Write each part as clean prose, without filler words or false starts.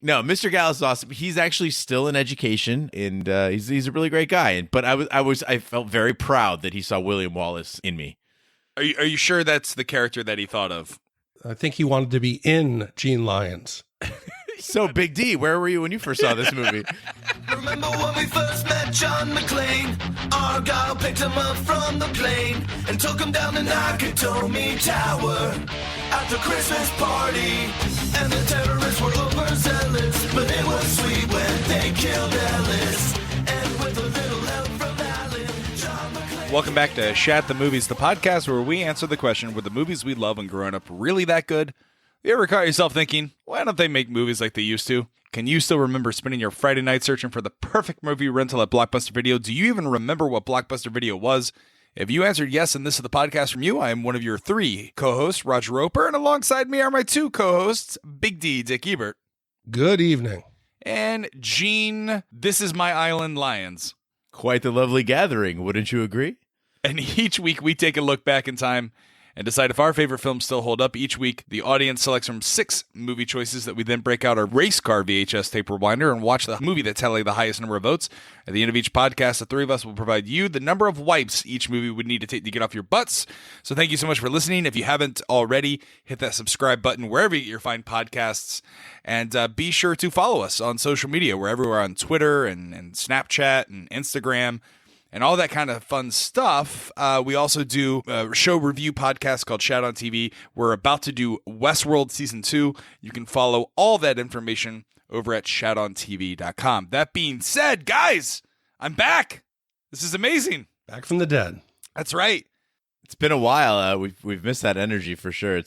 No, Mr. Gallows is awesome. He's actually still in education, and he's a really great guy. But I felt very proud that he saw William Wallace in me. Are you sure that's the character that he thought of? I think he wanted to be in Gene Lyons. So, Big D, where were you when you first saw this movie? Remember when we first met John McClane? Argyle picked him up from the plane and took him down the Nakatomi Tower at the Christmas party. And the terrorists were overzealous, but it was sweet when they killed Ellis. And with a little help from Alan, John McClane... Welcome back to Shat The Movies, the podcast where we answer the question, were the movies we love when growing up really that good? You ever caught yourself thinking, why don't they make movies like they used to? Can you still remember spending your Friday night searching for the perfect movie rental at Blockbuster Video? Do you even remember what Blockbuster Video was? If you answered yes and this is the podcast from you, I am one of your 3 co-hosts, Roger Roeper, and alongside me are my 2 co-hosts, Big D, Dick Ebert. Good evening. And Gene, This Is My Island Lyons. Quite the lovely gathering, wouldn't you agree? And each week we take a look back in time and decide if our favorite films still hold up. Each week, the audience selects from 6 movie choices that we then break out our race car VHS tape rewinder and watch the movie that tallied the highest number of votes. At the end of each podcast, the 3 of us will provide you the number of wipes each movie would need to take to get off your butts. So thank you so much for listening. If you haven't already, hit that subscribe button wherever you get your fine podcasts. And be sure to follow us on social media. We're everywhere on Twitter and Snapchat and Instagram and all that kind of fun stuff. We also do a show review podcast called Shat on TV. We're about to do Westworld Season 2. You can follow all that information over at shatontv.com. That being said, guys, I'm back. This is amazing. Back from the dead. That's right. It's been a while. We've missed that energy for sure.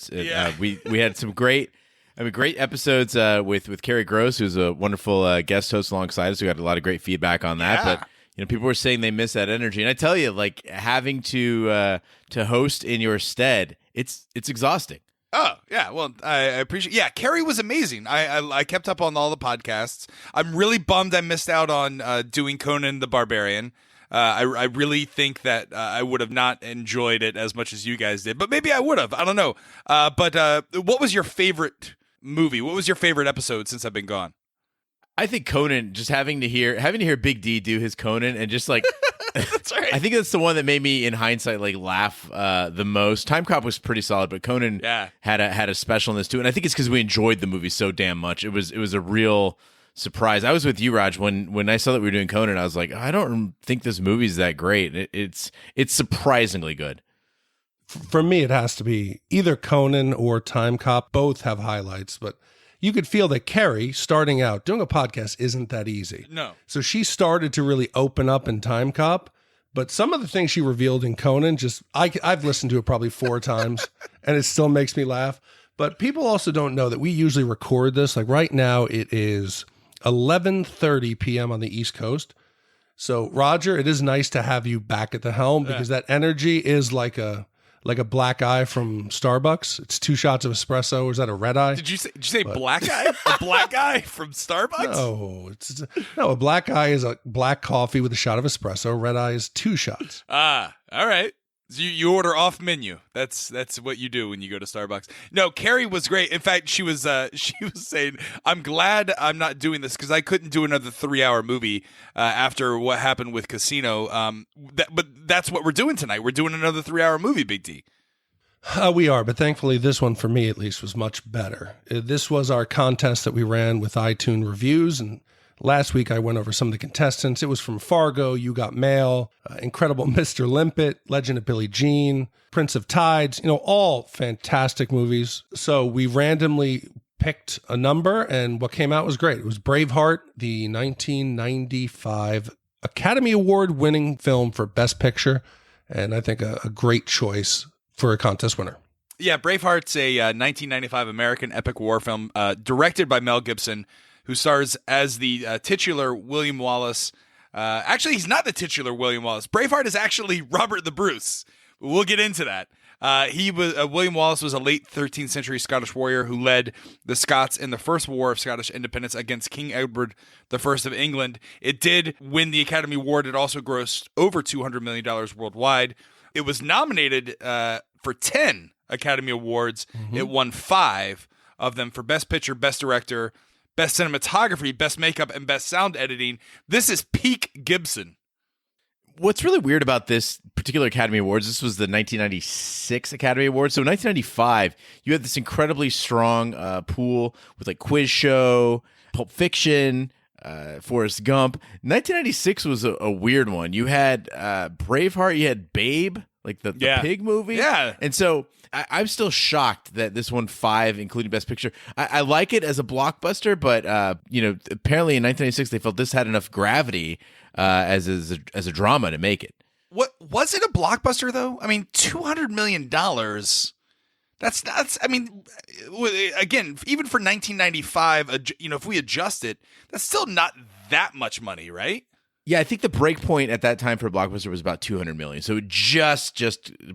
We had some great episodes with Carrie Gross, who's a wonderful guest host alongside us. We got a lot of great feedback on that. Yeah. But people were saying they miss that energy, and I tell you, like having to host in your stead, it's exhausting. Oh, yeah. Well, I appreciate. Yeah, Carrie was amazing. I kept up on all the podcasts. I'm really bummed I missed out on doing Conan the Barbarian. I really think that I would have not enjoyed it as much as you guys did, but maybe I would have. I don't know. But what was your favorite movie? What was your favorite episode since I've been gone? I think Conan, just having to hear Big D do his Conan and just like That's right. I think that's the one that made me in hindsight like laugh the most. Time Cop was pretty solid, but Conan had a specialness too, and I think it's because we enjoyed the movie so damn much. It was a real surprise. I was with you, Raj, when I saw that we were doing Conan. I was like, I don't think this movie's that great. It's surprisingly good. For me, it has to be either Conan or Time Cop. Both have highlights, but you could feel that Carrie, starting out, doing a podcast isn't that easy. No. So she started to really open up in Time Cop, but some of the things she revealed in Conan, I've listened to it probably 4 times, and it still makes me laugh. But people also don't know that we usually record this. Like right now, it is 11:30 p.m. on the East Coast. So, Roger, it is nice to have you back at the helm because that energy is like a black eye from Starbucks. It's 2 shots of espresso. Or is that a red eye? Did you say black eye? A black eye from Starbucks? No, a black eye is a black coffee with a shot of espresso. Red eye is 2 shots. Ah, all right. So you order off menu. That's what you do when you go to Starbucks. No, Carrie was great. In fact, she was saying, "I'm glad I'm not doing this because I couldn't do another 3-hour movie after what happened with Casino." But that's what we're doing tonight. We're doing another 3-hour movie, Big D. We are, but thankfully this one for me at least was much better. This was our contest that we ran with iTunes reviews, and last week I went over some of the contestants. It was from Fargo, You Got Mail, Incredible Mr. Limpet, Legend of Billie Jean, Prince of Tides, all fantastic movies. So we randomly picked a number, and what came out was great. It was Braveheart, the 1995 Academy Award winning film for Best Picture, and I think a great choice for a contest winner. Yeah, Braveheart's a 1995 American epic war film directed by Mel Gibson, who stars as the titular William Wallace. Actually, he's not the titular William Wallace. Braveheart is actually Robert the Bruce. We'll get into that. William Wallace was a late 13th century Scottish warrior who led the Scots in the First War of Scottish Independence against King Edward I of England. It did win the Academy Award. It also grossed over $200 million worldwide. It was nominated for 10 Academy Awards. Mm-hmm. It won 5 of them for Best Picture, Best Director, best cinematography, best makeup, and best sound editing. This is peak Gibson. What's really weird about this particular Academy Awards, this was the 1996 Academy Awards. So in 1995, you had this incredibly strong pool with like Quiz Show, Pulp Fiction, Forrest Gump. 1996 was a weird one. You had Braveheart, you had Babe, like the pig movie. Yeah. And so I'm still shocked that this won 5, including Best Picture. I like it as a blockbuster, but apparently in 1996 they felt this had enough gravity as a drama to make it. What was it a blockbuster though? I mean, $200 million. That's. I mean, again, even for 1995, if we adjust it, that's still not that much money, right? Yeah, I think the break point at that time for a blockbuster was about $200 million. So it just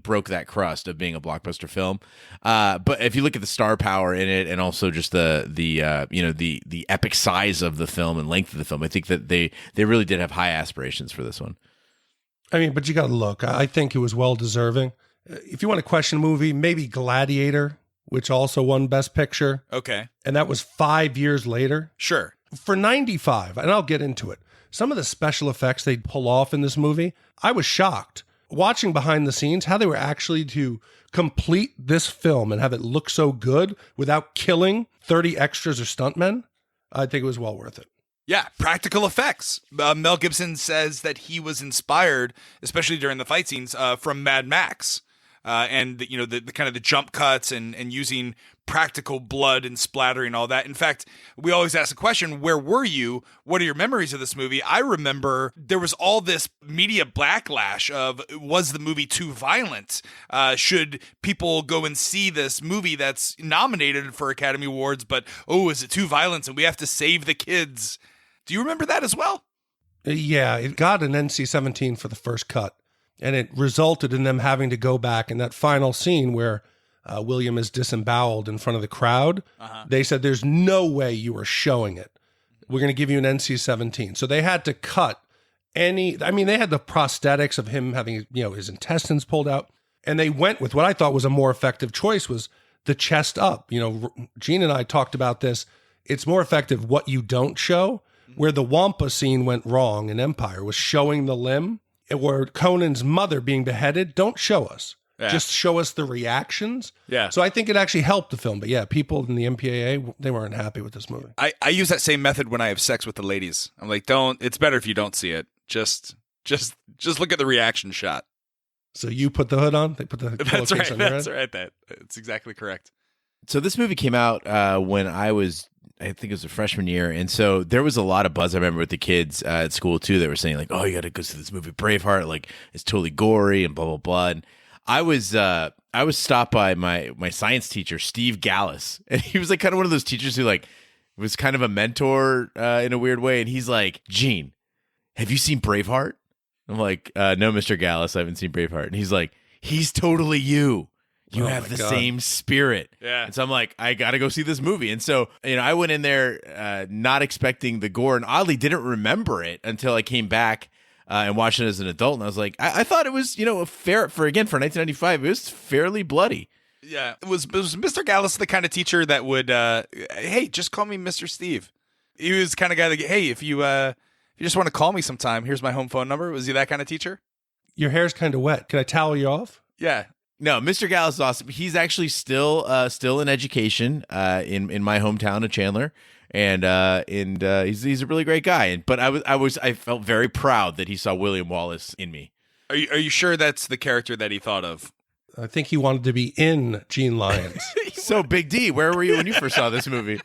broke that crust of being a blockbuster film. But if you look at the star power in it, and also just the epic size of the film and length of the film, I think that they really did have high aspirations for this one. I mean, but you got to look. I think it was well deserving. If you want to question a movie, maybe Gladiator, which also won Best Picture. Okay, and that was 5 years later. Sure. For 95, and I'll get into it. Some of the special effects they pull off in this movie, I was shocked. Watching behind the scenes, how they were actually to complete this film and have it look so good without killing 30 extras or stuntmen, I think it was well worth it. Yeah, practical effects. Mel Gibson says that he was inspired, especially during the fight scenes, from Mad Max. And the kind of the jump cuts and using practical blood and splattering all that. In fact, we always ask the question, where were you? What are your memories of this movie? I remember there was all this media backlash of, was the movie too violent? Should people go and see this movie that's nominated for Academy Awards, but, is it too violent and we have to save the kids? Do you remember that as well? Yeah, it got an NC-17 for the first cut. And it resulted in them having to go back in that final scene where William is disemboweled in front of the crowd. They said, there's no way you are showing it. We're going to give you an NC-17. So they had to cut they had the prosthetics of him having, his intestines pulled out. And they went with what I thought was a more effective choice, was the chest up. Gene and I talked about this. It's more effective what you don't show. Where the Wampa scene went wrong in Empire was showing the limb. Where Conan's mother being beheaded, don't show us. Yeah. Just show us the reactions. Yeah. So I think it actually helped the film. But yeah, people in the MPAA, they weren't happy with this movie. I use that same method when I have sex with the ladies. I'm like, it's better if you don't see it. Just look at the reaction shot. So you put the hood on? They put the That's right. on your That's head? right. That's exactly correct. So this movie came out when I think it was a freshman year. And so there was a lot of buzz, I remember, with the kids at school, too. They were saying, like, you got to go see this movie, Braveheart. Like, it's totally gory and blah, blah, blah. And I was stopped by my science teacher, Steve Gallus. And he was, like, kind of one of those teachers who, like, was kind of a mentor in a weird way. And he's like, Gene, have you seen Braveheart? I'm like, no, Mr. Gallus, I haven't seen Braveheart. And he's like, he's totally you. You have the same spirit. Yeah. And so I'm like, I got to go see this movie. And so, I went in there not expecting the gore, and oddly didn't remember it until I came back and watched it as an adult. And I was like, I thought it was, for 1995, it was fairly bloody. Yeah. Was Mr. Gallus the kind of teacher that would, hey, just call me Mr. Steve? He was the kind of guy that, hey, if you just want to call me sometime, here's my home phone number. Was he that kind of teacher? Your hair's kind of wet. Can I towel you off? Yeah. No, Mr. Gallus is awesome. He's actually still in education in my hometown of Chandler, and he's a really great guy. But I felt very proud that he saw William Wallace in me. Are you sure that's the character that he thought of? I think he wanted to be in Gene Lyons. So Big D, where were you when you first saw this movie?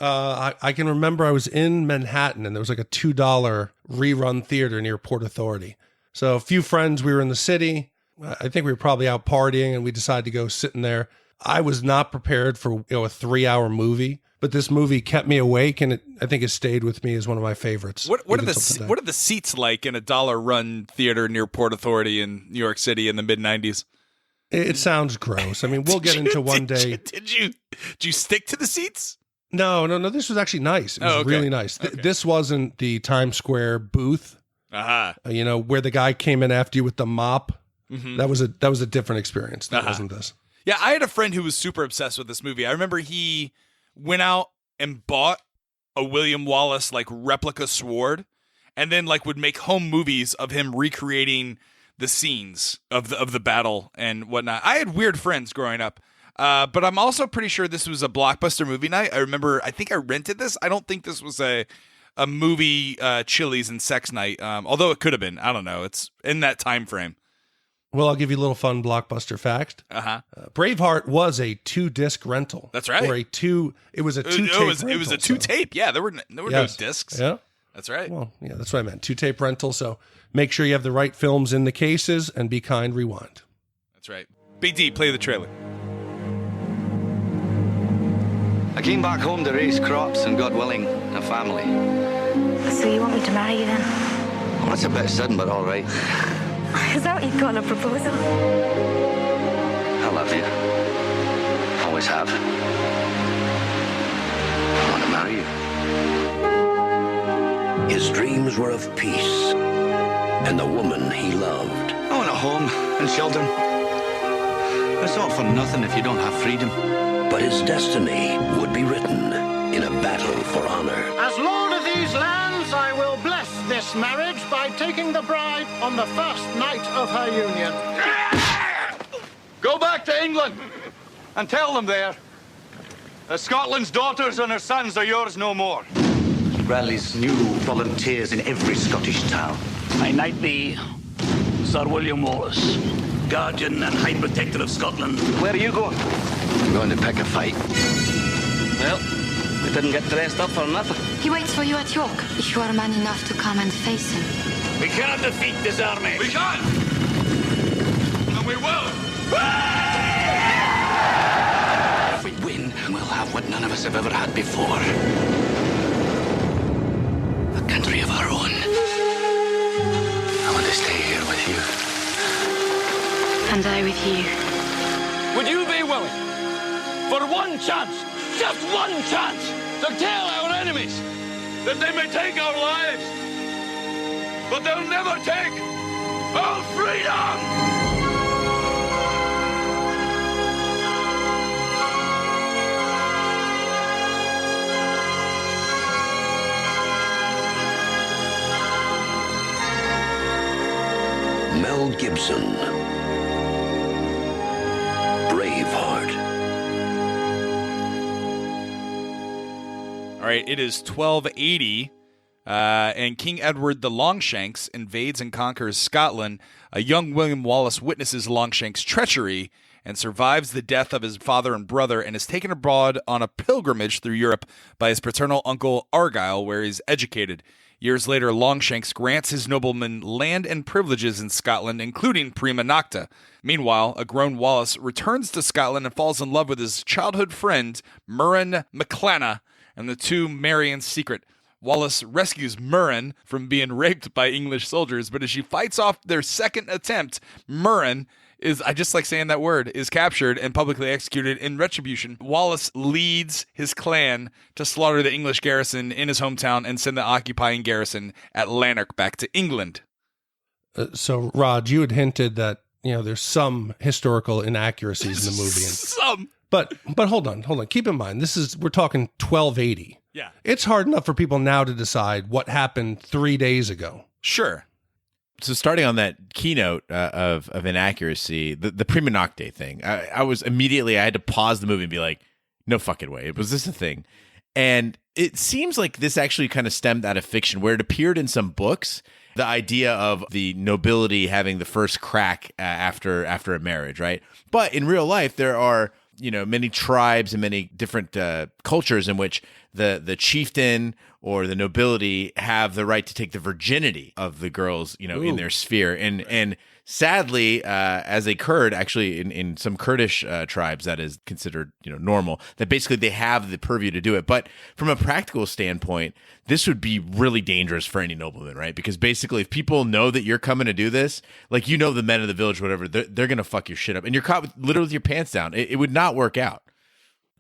I can remember I was in Manhattan, and there was like a $2 rerun theater near Port Authority. So a few friends, we were in the city. I think we were probably out partying, and we decided to go sit in there. I was not prepared for a 3-hour movie, but this movie kept me awake, and I think it stayed with me as one of my favorites. What are the seats like in a $1 run theater near Port Authority in New York City in the mid '90s? It sounds gross. I mean, we'll get into one day. Did you stick to the seats? No. This was actually nice. It was really nice. Okay. This wasn't the Times Square booth. Where the guy came in after you with the mop. Mm-hmm. That was a different experience. That wasn't this. Yeah, I had a friend who was super obsessed with this movie. I remember he went out and bought a William Wallace like replica sword, and then like would make home movies of him recreating the scenes of the battle and whatnot. I had weird friends growing up, but I'm also pretty sure this was a Blockbuster movie night. I think I rented this. I don't think this was a movie Chili's and sex night, although it could have been. I don't know. It's in that time frame. Well, I'll give you a little fun Blockbuster fact. Braveheart was a 2-disc rental. That's right. Or it was a 2-tape rental. It was a 2-tape. Yeah, there were no discs. Yeah. That's right. Well, yeah, that's what I meant. 2-tape rental. So make sure you have the right films in the cases, and be kind, rewind. That's right. BD, play the trailer. I came back home to raise crops and, God willing, a family. So you want me to marry you then? Well, that's a bit sudden, but all right. Is that what you'd call a proposal? I love you. Always have. I want to marry you. His dreams were of peace and the woman he loved. I want a home and children. It's all for nothing if you don't have freedom. But his destiny would be written in a battle for honor. As lord of these lands, I will bless this marriage by taking the bride on the first night of her union. Go back to England and tell them there that Scotland's daughters and her sons are yours no more. Rallies new volunteers in every Scottish town. I knight thee, Sir William Wallace, Guardian and High Protector of Scotland. Where are you going? I'm going to pick a fight. Well, we didn't get dressed up for nothing. He waits for you at York, if you are man enough to come and face him. We cannot defeat this army. We can! And we will! If we win, we'll have what none of us have ever had before. A country of our own. I want to stay here with you. And I with you. Would you be willing, for one chance, just one chance, to tell our enemies that they may take our lives, but they'll never take our freedom? Mel Gibson. Braveheart. All right, it is 1280, and King Edward the Longshanks invades and conquers Scotland. A young William Wallace witnesses Longshanks' treachery and survives the death of his father and brother, and is taken abroad on a pilgrimage through Europe by his paternal uncle Argyle, where he's educated. Years later, Longshanks grants his noblemen land and privileges in Scotland, including prima nocta. Meanwhile, a grown Wallace returns to Scotland and falls in love with his childhood friend, Murren MacLenna, and the two marry in secret. Wallace rescues Murren from being raped by English soldiers, but as she fights off their second attempt, Murren is, I just like saying that word, is captured and publicly executed in retribution. Wallace leads his clan to slaughter the English garrison in his hometown and send the occupying garrison at Lanark back to England. So, Rod, you had hinted that, there's some historical inaccuracies in the movie. Some. But hold on. Keep in mind, we're talking 1280. Yeah. It's hard enough for people now to decide what happened 3 days ago. Sure. So starting on that keynote of inaccuracy, the prima nocte thing, I had to pause the movie and be like, no fucking way. Was this a thing? And it seems like this actually kind of stemmed out of fiction, where it appeared in some books, the idea of the nobility having the first crack after a marriage, right? But in real life, there are many tribes and many different cultures in which the chieftain or the nobility have the right to take the virginity of the girls, in their sphere. And sadly, as a Kurd, actually in some Kurdish tribes, that is considered, normal, that basically they have the purview to do it. But from a practical standpoint, this would be really dangerous for any nobleman, right? Because basically if people know that you're coming to do this, like, the men of the village, whatever, they're going to fuck your shit up. And you're caught literally with your pants down. It would not work out.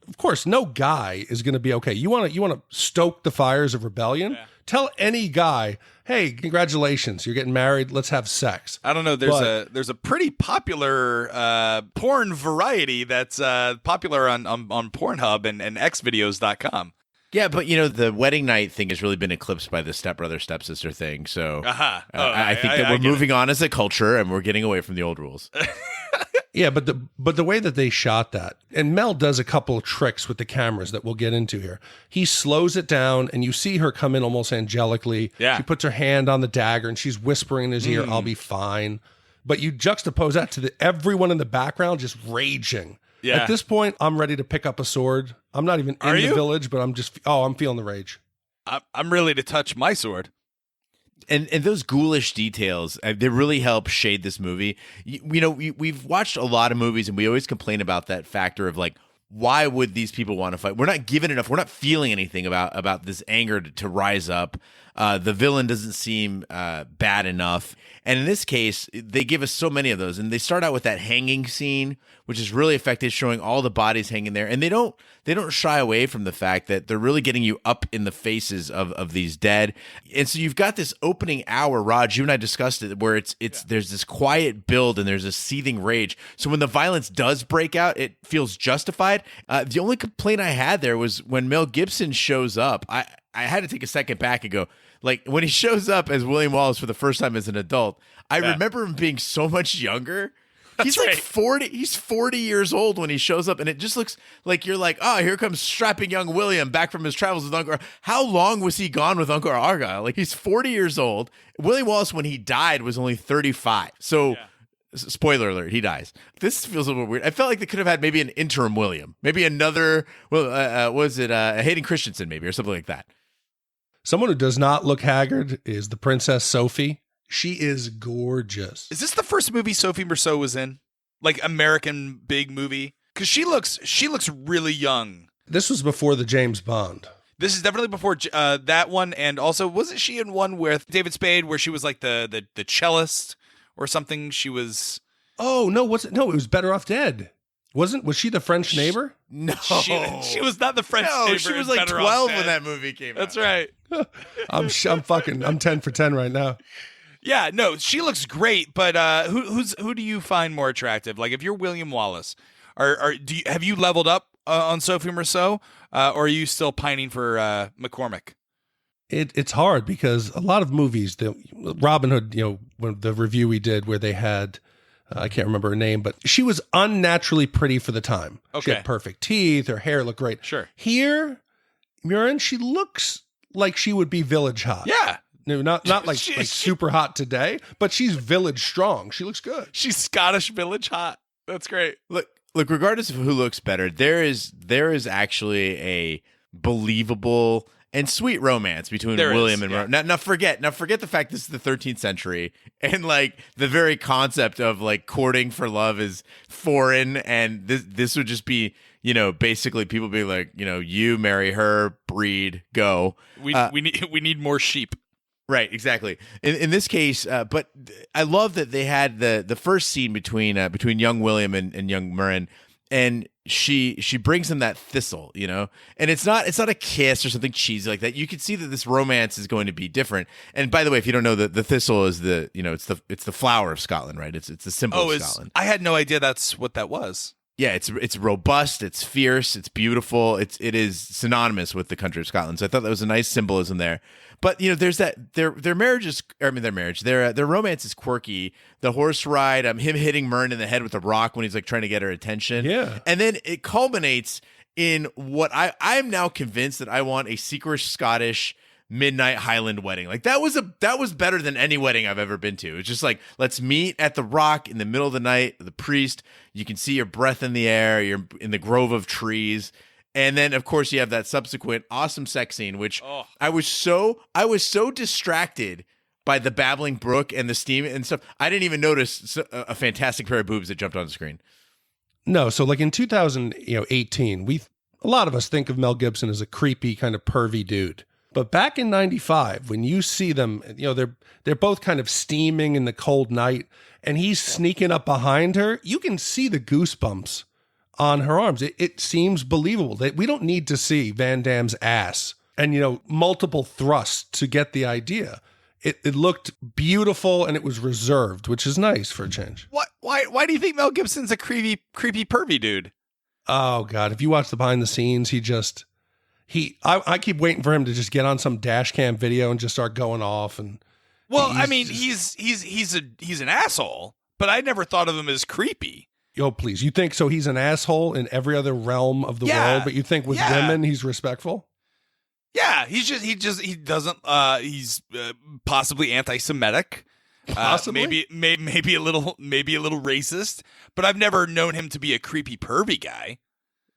Of course, no guy is going to be okay. You want to stoke the fires of rebellion? Yeah. Tell any guy, hey, congratulations, you're getting married. Let's have sex. I don't know. There's a pretty popular porn variety that's popular on Pornhub and xvideos.com. Yeah, but the wedding night thing has really been eclipsed by the stepbrother stepsister thing. So I think that we're moving on as a culture and we're getting away from the old rules. Yeah, but the way that they shot that, and Mel does a couple of tricks with the cameras that we'll get into here. He slows it down, and you see her come in almost angelically. Yeah. She puts her hand on the dagger, and she's whispering in his ear, "I'll be fine." But you juxtapose that to everyone in the background just raging. Yeah. At this point, I'm ready to pick up a sword. I'm not even in the village, but I'm feeling the rage. I'm ready to touch my sword. And those ghoulish details, they really help shade this movie. We've watched a lot of movies, and we always complain about that factor of like, why would these people want to fight? We're not given enough. We're not feeling anything about this anger to rise up. The villain doesn't seem bad enough. And in this case, they give us so many of those. And they start out with that hanging scene, which is really effective, showing all the bodies hanging there. And they don't shy away from the fact that they're really getting you up in the faces of these dead. And so you've got this opening hour, Raj, you and I discussed it, where there's this quiet build and there's a seething rage. So when the violence does break out, it feels justified. The only complaint I had there was when Mel Gibson shows up, I had to take a second back and go, like, when he shows up as William Wallace for the first time as an adult, I remember him being so much younger. He's like 40. He's 40 years old when he shows up, and it just looks like you're like, oh, here comes strapping young William back from his travels with Uncle. How long was he gone with Uncle Argyle? Like, he's 40 years old. William Wallace, when he died, was only 35. So, spoiler alert, he dies. This feels a little weird. I felt like they could have had maybe an interim William, maybe another. Was it Hayden Christensen, maybe, or something like that. Someone who does not look haggard is the Princess Sophie. She is gorgeous. Is this the first movie Sophie Marceau was in? Like American big movie? Because she looks really young. This was before the James Bond. This is definitely before that one, and also wasn't she in one with David Spade where she was like the cellist or something? She was. Oh no! It was Better Off Dead. Was she the French neighbor? No, she was not the French neighbor. She was like 12 when that movie came out. That's right. I'm 10 for 10 right now. Yeah, no, she looks great, but who do you find more attractive? Like, if you're William Wallace, have you leveled up on Sophie Marceau, or are you still pining for McCormick? It's hard because a lot of movies, Robin Hood, when the review we did where they had, I can't remember her name, but she was unnaturally pretty for the time. Okay. She had perfect teeth, her hair looked great. Sure. Here, Murin, she looks like she would be village hot. Yeah. No, not like super hot today, but she's village strong. She looks good. She's Scottish village hot. That's great. Look, regardless of who looks better, there is actually a believable and sweet romance between William and Marie. Now forget the fact this is the 13th century, and like the very concept of like courting for love is foreign, and this would just be, basically people being like, you marry her, breed, go. We need more sheep. Right, exactly. In this case, but I love that they had the first scene between young William and young Murren, and she brings him that thistle, and it's not a kiss or something cheesy like that. You can see that this romance is going to be different. And by the way, if you don't know, the thistle is it's the flower of Scotland, right? It's the symbol of Scotland. I had no idea that's what that was. Yeah, it's robust, it's fierce, it's beautiful. It is synonymous with the country of Scotland. So I thought that was a nice symbolism there. But there's that their romance is quirky. The horse ride, him hitting Myrn in the head with a rock when he's like trying to get her attention. Yeah, and then it culminates in what I'm now convinced that I want a secret Scottish midnight Highland wedding. Like that was better than any wedding I've ever been to. It's just like, let's meet at the rock in the middle of the night. The priest, you can see your breath in the air. You're in the grove of trees. And then of course you have that subsequent awesome sex scene, which I was so distracted by the babbling brook and the steam and stuff. I didn't even notice a fantastic pair of boobs that jumped on the screen. No. So like in 2018, a lot of us think of Mel Gibson as a creepy kind of pervy dude. But back in 95, when you see them, they're both kind of steaming in the cold night, and he's sneaking up behind her. You can see the goosebumps on her arms. It seems believable. We don't need to see Van Damme's ass and, multiple thrusts to get the idea. It looked beautiful, and it was reserved, which is nice for a change. Why do you think Mel Gibson's a creepy pervy dude? Oh, God. If you watch the behind the scenes, I keep waiting for him to just get on some dash cam video and just start going off. And well, I mean, he's an asshole, but I never thought of him as creepy. Yo, please. You think so? He's an asshole in every other realm of the world, but you think with women he's respectful? Yeah, he's possibly anti-Semitic. Possibly, maybe a little racist, but I've never known him to be a creepy, pervy guy.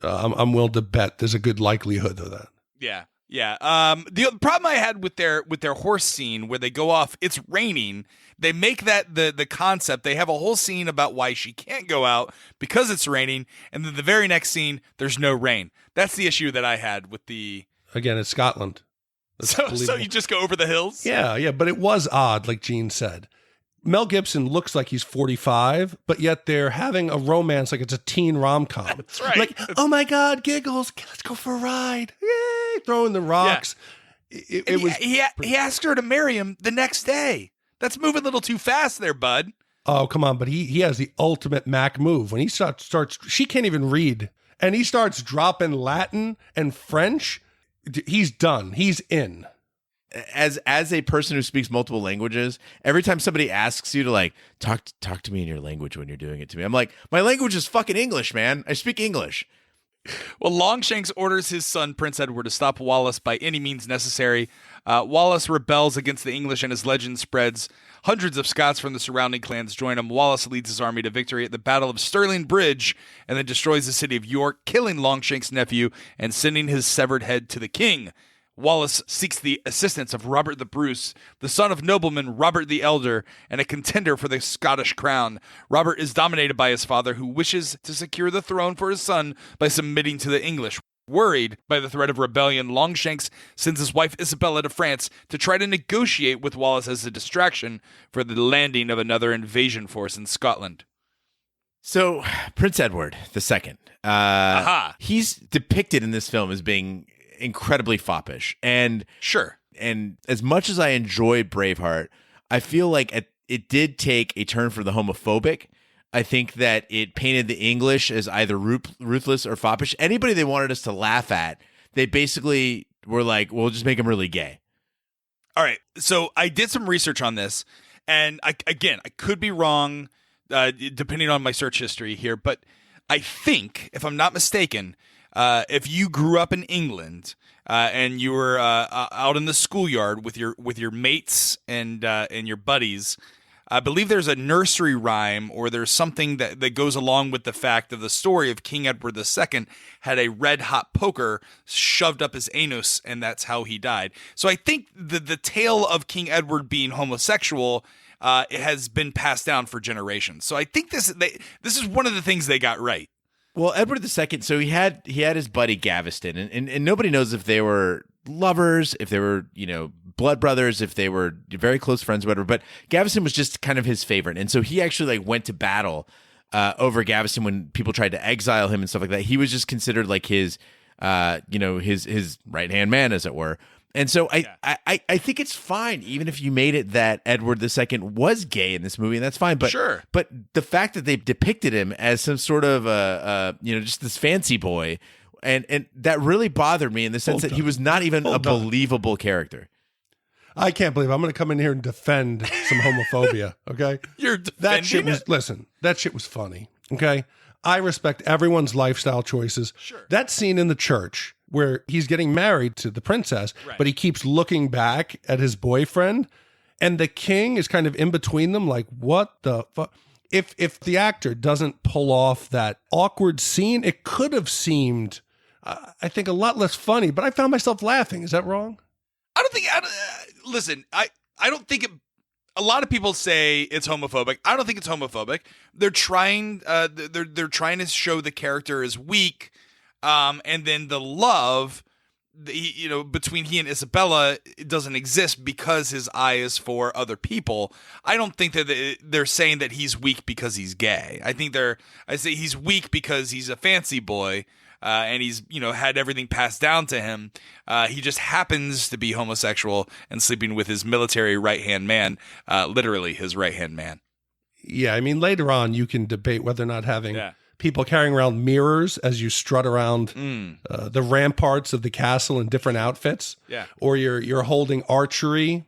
I'm willing to bet there's a good likelihood of that. Yeah. The problem I had with their horse scene where they go off, it's raining. They make that the concept. They have a whole scene about why she can't go out because it's raining, and then the very next scene, there's no rain. That's the issue that I had with the. Again, it's Scotland. So you just go over the hills? Yeah, but it was odd, like Gene said. Mel Gibson looks like he's 45, but yet they're having a romance like it's a teen rom-com. That's right. Like, oh my God, giggles, let's go for a ride. Yay, throwing the rocks. Yeah. He asked her to marry him the next day. That's moving a little too fast there, bud. Oh, come on, but he has the ultimate Mac move. When he starts, she can't even read, and he starts dropping Latin and French, he's done. He's in. As a person who speaks multiple languages, every time somebody asks you to like talk to me in your language when you're doing it to me, I'm like, my language is fucking English, man. I speak English. Well, Longshanks orders his son Prince Edward to stop Wallace by any means necessary. Wallace rebels against the English, and his legend spreads. Hundreds of Scots from the surrounding clans join him. Wallace leads his army to victory at the Battle of Stirling Bridge, and then destroys the city of York, killing Longshanks' nephew and sending his severed head to the king. Wallace seeks the assistance of Robert the Bruce, the son of nobleman Robert the Elder, and a contender for the Scottish crown. Robert is dominated by his father, who wishes to secure the throne for his son by submitting to the English. Worried by the threat of rebellion, Longshanks sends his wife Isabella to France to try to negotiate with Wallace as a distraction for the landing of another invasion force in Scotland. So, Prince Edward II, he's depicted in this film as being incredibly foppish, and sure. And as much as I enjoy Braveheart, I feel like it did take a turn for the homophobic. I think that it painted the English as either ruthless or foppish. Anybody they wanted us to laugh at, they basically were like, "We'll just make them really gay." All right, so I did some research on this, and I could be wrong, depending on my search history here, but I think, if I'm not mistaken, if you grew up in England and you were out in the schoolyard with your mates and your buddies, I believe there's a nursery rhyme, or there's something that goes along with the fact of the story of King Edward II had a red hot poker shoved up his anus, and that's how he died. So I think the tale of King Edward being homosexual it has been passed down for generations. So I think this is one of the things they got right. Well, Edward II, so he had his buddy Gaveston, and nobody knows if they were lovers, if they were, blood brothers, if they were very close friends, whatever. But Gaveston was just kind of his favorite, and so he actually went to battle over Gaveston when people tried to exile him and stuff like that. He was just considered like his his right hand man, as it were. And so I think it's fine, even if you made it that Edward II was gay in this movie, and that's fine. But sure. But the fact that they depicted him as some sort of just this fancy boy, and that really bothered me in the sense that he was not even a believable character. I can't believe I'm going to come in here and defend some homophobia. Okay, you're defending that shit was funny. Okay, I respect everyone's lifestyle choices. Sure. That scene in the church where he's getting married to the princess, but he keeps looking back at his boyfriend, and the king is kind of in between them, like, what the fuck? If the actor doesn't pull off that awkward scene, it could have seemed, I think, a lot less funny, but I found myself laughing. Is that wrong? Listen, I don't think it. A lot of people say it's homophobic. I don't think it's homophobic. They're trying to show the character as weak. And then the love, between he and Isabella, it doesn't exist because his eye is for other people. I don't think that they're saying that he's weak because he's gay. I say he's weak because he's a fancy boy, and he's, had everything passed down to him. He just happens to be homosexual and sleeping with his military right-hand man, literally his right-hand man. Yeah, I mean, later on you can debate whether or not having people carrying around mirrors as you strut around the ramparts of the castle in different outfits. Yeah. Or you're holding archery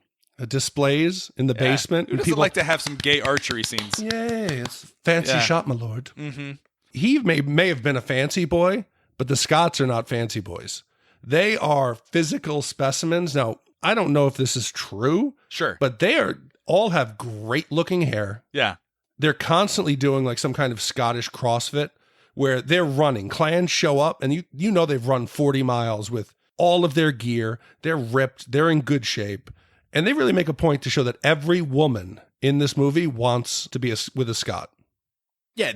displays in the basement. Who doesn't like to have some gay archery scenes? Yay, it's fancy shot, my lord. Mm-hmm. He may have been a fancy boy, but the Scots are not fancy boys. They are physical specimens. Now, I don't know if this is true. Sure. But they all have great looking hair. Yeah. They're constantly doing like some kind of Scottish CrossFit where they're running. Clans show up and you know they've run 40 miles with all of their gear. They're ripped. They're in good shape. And they really make a point to show that every woman in this movie wants to be with a Scot. Yeah,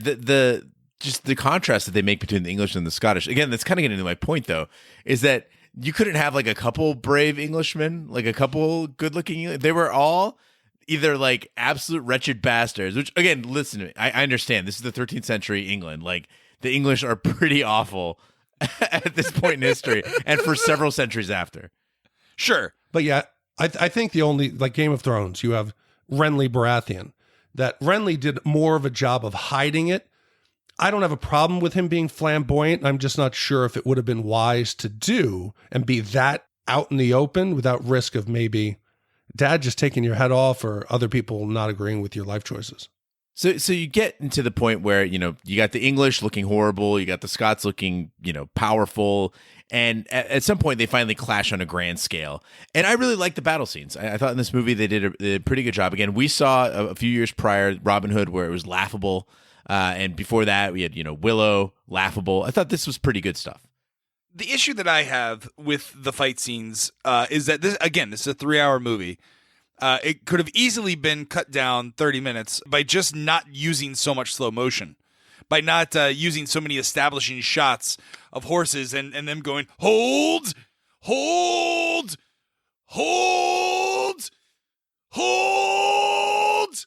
just the contrast that they make between the English and the Scottish. Again, that's kind of getting to my point, though, is that you couldn't have like a couple brave Englishmen, like a couple good-looking. They were all either like absolute wretched bastards, which, again, listen to me. I understand. This is the 13th century England. Like, the English are pretty awful at this point in history and for several centuries after. Sure. But yeah, I think the only, like Game of Thrones, you have Renly Baratheon. That Renly did more of a job of hiding it. I don't have a problem with him being flamboyant. I'm just not sure if it would have been wise to do and be that out in the open without risk of maybe dad just taking your head off or other people not agreeing with your life choices. So you get into the point where, you got the English looking horrible, you got the Scots looking, powerful, and at some point they finally clash on a grand scale. And I really like the battle scenes. I thought in this movie they did a pretty good job. Again, we saw a few years prior Robin Hood where it was laughable. And before that, we had, Willow, laughable. I thought this was pretty good stuff. The issue that I have with the fight scenes is that this is a 3-hour movie. It could have easily been cut down 30 minutes by just not using so much slow motion, by not using so many establishing shots of horses and them going, hold, hold, hold, hold.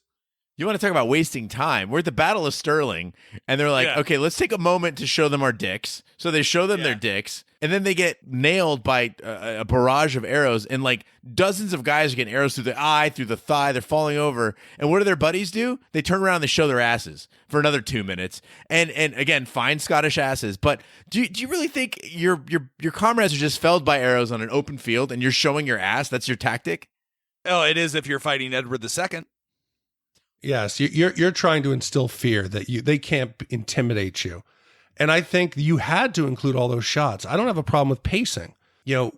You want to talk about wasting time? We're at the Battle of Stirling, and they're like, okay, let's take a moment to show them our dicks. So they show them their dicks, and then they get nailed by a barrage of arrows, and like dozens of guys are getting arrows through the eye, through the thigh. They're falling over. And what do their buddies do? They turn around and they show their asses for another 2 minutes. And again, fine Scottish asses. But do you really think your comrades are just felled by arrows on an open field, and you're showing your ass? That's your tactic? Oh, it is if you're fighting Edward II. Yes, you're trying to instill fear that they can't intimidate you. And I think you had to include all those shots. I don't have a problem with pacing.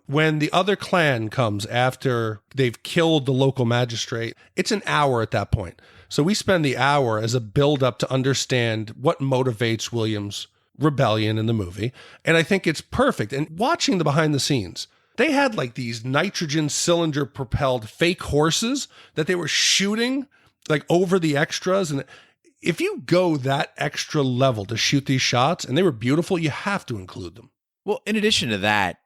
When the other clan comes after they've killed the local magistrate, it's an hour at that point. So we spend the hour as a build-up to understand what motivates William's rebellion in the movie. And I think it's perfect. And watching the behind the scenes, they had like these nitrogen cylinder propelled fake horses that they were shooting like over the extras. And if you go that extra level to shoot these shots and they were beautiful, you have to include them. Well, in addition to that,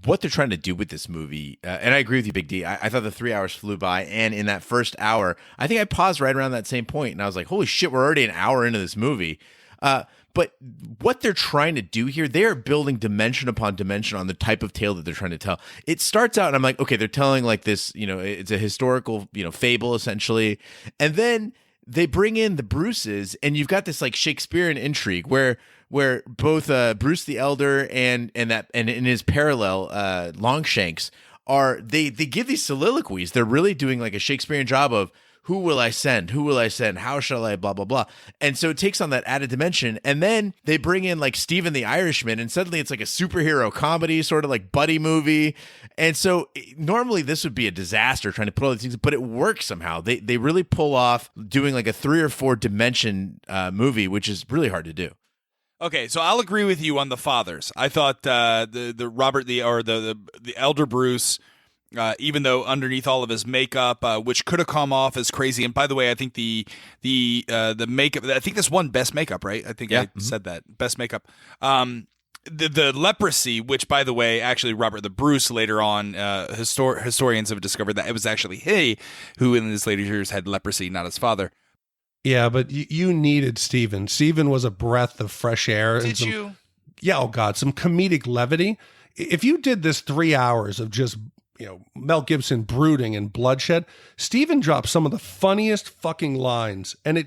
what they're trying to do with this movie, and I agree with you, Big D, I thought the 3 hours flew by. And in that first hour, I think I paused right around that same point and I was like, holy shit, we're already an hour into this movie. But what they're trying to do here, they are building dimension upon dimension on the type of tale that they're trying to tell. It starts out and I'm like, okay, they're telling like this, it's a historical, fable essentially. And then they bring in the Bruces and you've got this like Shakespearean intrigue where both Bruce the Elder and in his parallel Longshanks they give these soliloquies. They're really doing like a Shakespearean job of who will I send? Who will I send? How shall I? Blah, blah, blah. And so it takes on that added dimension. And then they bring in like Stephen the Irishman, and suddenly it's like a superhero comedy, sort of like buddy movie. And so normally this would be a disaster trying to put all these things, but it works somehow. They really pull off doing like a 3 or 4 dimension movie, which is really hard to do. Okay, so I'll agree with you on the fathers. I thought the Robert the elder Bruce, even though underneath all of his makeup, which could have come off as crazy. And by the way, I think the makeup, I think this won best makeup, right? I think I said that, best makeup. The leprosy, which by the way, actually Robert the Bruce later on, historians have discovered that it was actually he who in his later years had leprosy, not his father. Yeah, but you needed Stephen. Stephen was a breath of fresh air. Did you? Yeah, oh God, some comedic levity. If you did this 3 hours of just Mel Gibson brooding and bloodshed. Steven drops some of the funniest fucking lines, and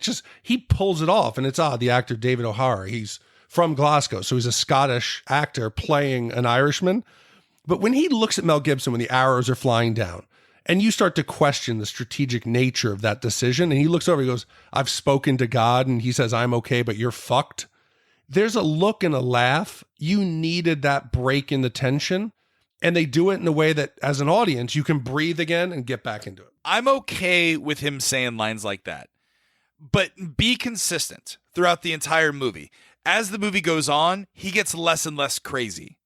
he pulls it off. And it's the actor David O'Hara. He's from Glasgow, so he's a Scottish actor playing an Irishman. But when he looks at Mel Gibson when the arrows are flying down, and you start to question the strategic nature of that decision, and he looks over, he goes, "I've spoken to God," and he says, "I'm okay, but you're fucked." There's a look and a laugh. You needed that break in the tension. And they do it in a way that, as an audience, you can breathe again and get back into it. I'm okay with him saying lines like that, but be consistent throughout the entire movie. As the movie goes on, he gets less and less crazy.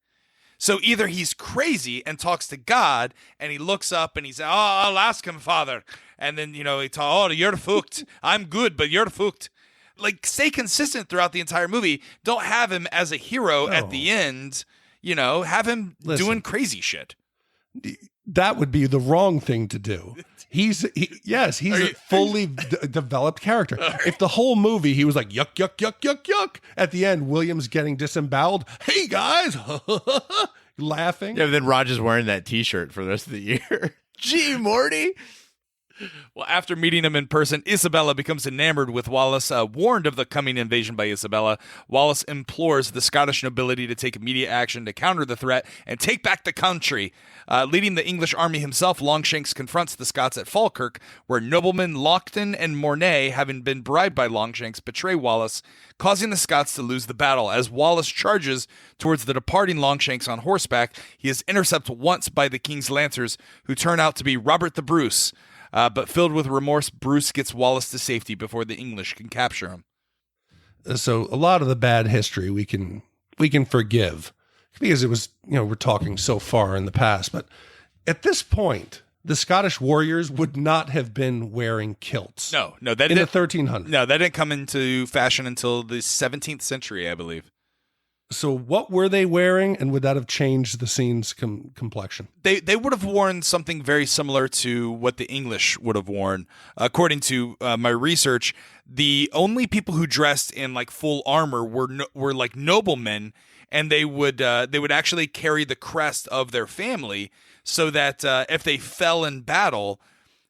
So either he's crazy and talks to God, and he looks up and he's, "Oh, I'll ask him, Father." And then, he talks, "Oh, you're fucked. I'm good, but you're fucked." Like, stay consistent throughout the entire movie. Don't have him as a hero at the end. Have him doing crazy shit. That would be the wrong thing to do. He's a fully developed character. If the whole movie he was like yuck, yuck, yuck, yuck, yuck, at the end William's getting disemboweled. "Hey guys," laughing. Yeah, then Roger's wearing that T-shirt for the rest of the year. Gee, Morty. Well, after meeting him in person, Isabella becomes enamored with Wallace. Warned of the coming invasion by Isabella, Wallace implores the Scottish nobility to take immediate action to counter the threat and take back the country. Leading the English army himself, Longshanks confronts the Scots at Falkirk, where noblemen Lockton and Mornay, having been bribed by Longshanks, betray Wallace, causing the Scots to lose the battle. As Wallace charges towards the departing Longshanks on horseback, he is intercepted once by the king's lancers, who turn out to be Robert the Bruce. But filled with remorse, Bruce gets Wallace to safety before the English can capture him. So a lot of the bad history we can forgive because it was, we're talking so far in the past. But at this point, the Scottish warriors would not have been wearing kilts. No, that in the 1300s. No, that didn't come into fashion until the 17th century, I believe. So what were they wearing, and would that have changed the scene's complexion? They would have worn something very similar to what the English would have worn. According to my research, the only people who dressed in like full armor were like noblemen, and they would actually carry the crest of their family, so that if they fell in battle,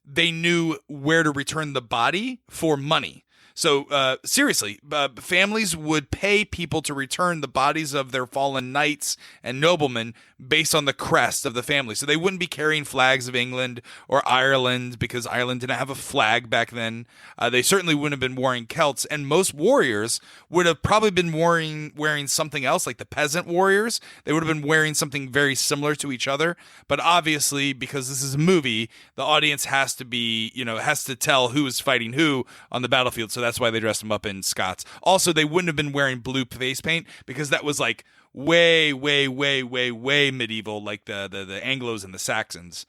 they knew where to return the body for money. So seriously, families would pay people to return the bodies of their fallen knights and noblemen based on the crest of the family. So they wouldn't be carrying flags of England or Ireland, because Ireland didn't have a flag back then. They certainly wouldn't have been wearing kilts, and most warriors would have probably been wearing something else, like the peasant warriors. They would have been wearing something very similar to each other. But obviously, because this is a movie, the audience has to tell who is fighting who on the battlefield. So that's why they dressed them up in Scots. Also, they wouldn't have been wearing blue face paint, because that was like way medieval, like the Anglos and the Saxons.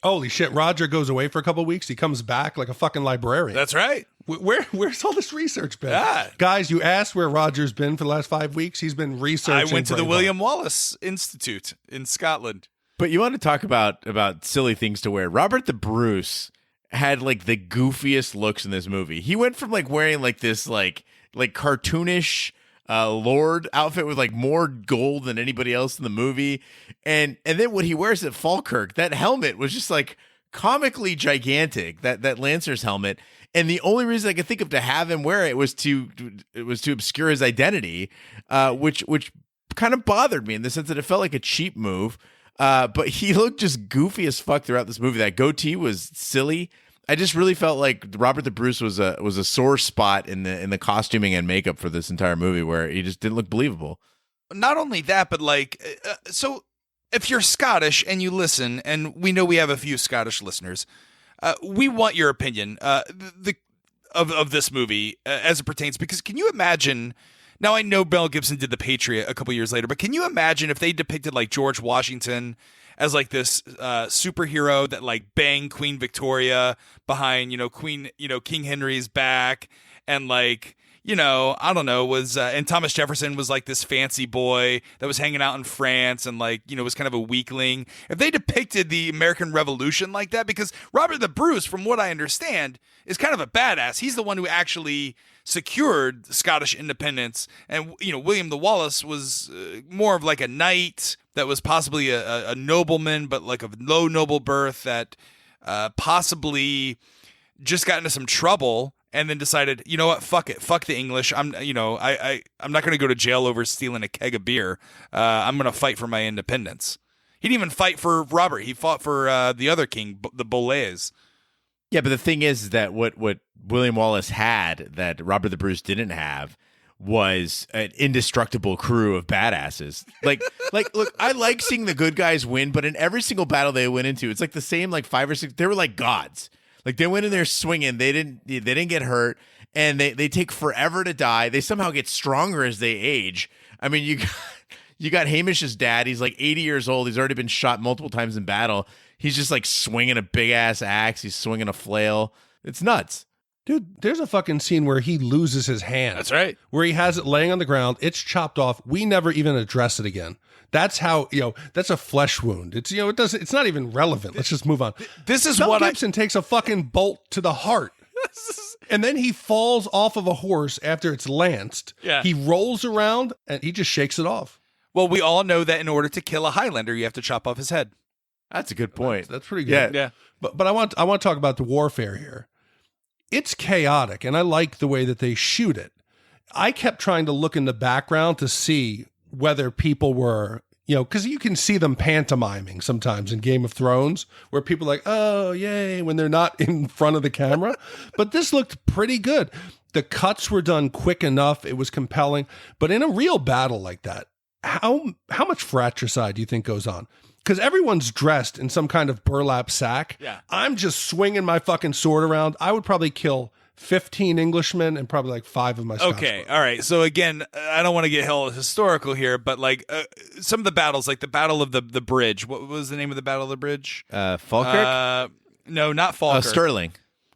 Holy shit, Roger goes away for a couple of weeks. He comes back like a fucking librarian. That's right. Where's all this research been? Yeah. Guys, you asked where Roger's been for the last 5 weeks. He's been researching. I went to the Braveheart. William Wallace Institute in Scotland. But you want to talk about silly things to wear. Robert the Bruce had like the goofiest looks in this movie. He went from like wearing like this like cartoonish lord outfit with like more gold than anybody else in the movie, and then what he wears at Falkirk, that helmet was just like comically gigantic, that Lancer's helmet. And the only reason I could think of to have him wear it was to obscure his identity, which kind of bothered me in the sense that it felt like a cheap move. But he looked just goofy as fuck throughout this movie. That goatee was silly. I just really felt like Robert the Bruce was a sore spot in the costuming and makeup for this entire movie, where he just didn't look believable. Not only that, but like, so if you're Scottish and you listen, and we know we have a few Scottish listeners, we want your opinion of this movie as it pertains. Because can you imagine? Now, I know Mel Gibson did The Patriot a couple years later, but can you imagine if they depicted like George Washington as like this superhero that like banged Queen Victoria behind, King Henry's back, and like, I don't know, was and Thomas Jefferson was like this fancy boy that was hanging out in France and like, was kind of a weakling. If they depicted the American Revolution like that, because Robert the Bruce, from what I understand, is kind of a badass. He's the one who actually secured Scottish independence. And, William the Wallace was more of like a knight that was possibly a nobleman, but like of low noble birth that possibly just got into some trouble and then decided, you know what, fuck it, fuck the English. I'm not going to go to jail over stealing a keg of beer. I'm going to fight for my independence. He didn't even fight for Robert. He fought for the other king, the Boleys. Yeah, but the thing is that what William Wallace had that Robert the Bruce didn't have was an indestructible crew of badasses. Like, look, I like seeing the good guys win, but in every single battle they went into, it's like the same, like 5 or 6. They were like gods. Like they went in there swinging. They didn't get hurt, and they take forever to die. They somehow get stronger as they age. I mean, you got Hamish's dad. He's like 80 years old. He's already been shot multiple times in battle. He's just like swinging a big ass axe. He's swinging a flail. It's nuts. Dude, there's a fucking scene where he loses his hand. That's right. Where he has it laying on the ground. It's chopped off. We never even address it again. That's how, that's a flesh wound. It's, it's not even relevant. Let's just move on. This is Mel what Gibson takes a fucking bolt to the heart. And then he falls off of a horse after it's lanced. Yeah. He rolls around and he just shakes it off. Well, we all know that in order to kill a Highlander, you have to chop off his head. That's a good point. That's pretty good. Yeah. But I want to talk about the warfare here. It's chaotic, and I like the way that they shoot it. I kept trying to look in the background to see whether people were, because you can see them pantomiming sometimes in Game of Thrones, where people are like, oh, yay, when they're not in front of the camera. But this looked pretty good. The cuts were done quick enough. It was compelling. But in a real battle like that, how much fratricide do you think goes on? Because everyone's dressed in some kind of burlap sack. Yeah. I'm just swinging my fucking sword around. I would probably kill 15 Englishmen and probably like 5 of my Scots. Okay, all right. So again, I don't want to get hell historical here, but like some of the battles, like the Battle of the Bridge. What was the name of the Battle of the Bridge? Falkirk? No, not Falkirk.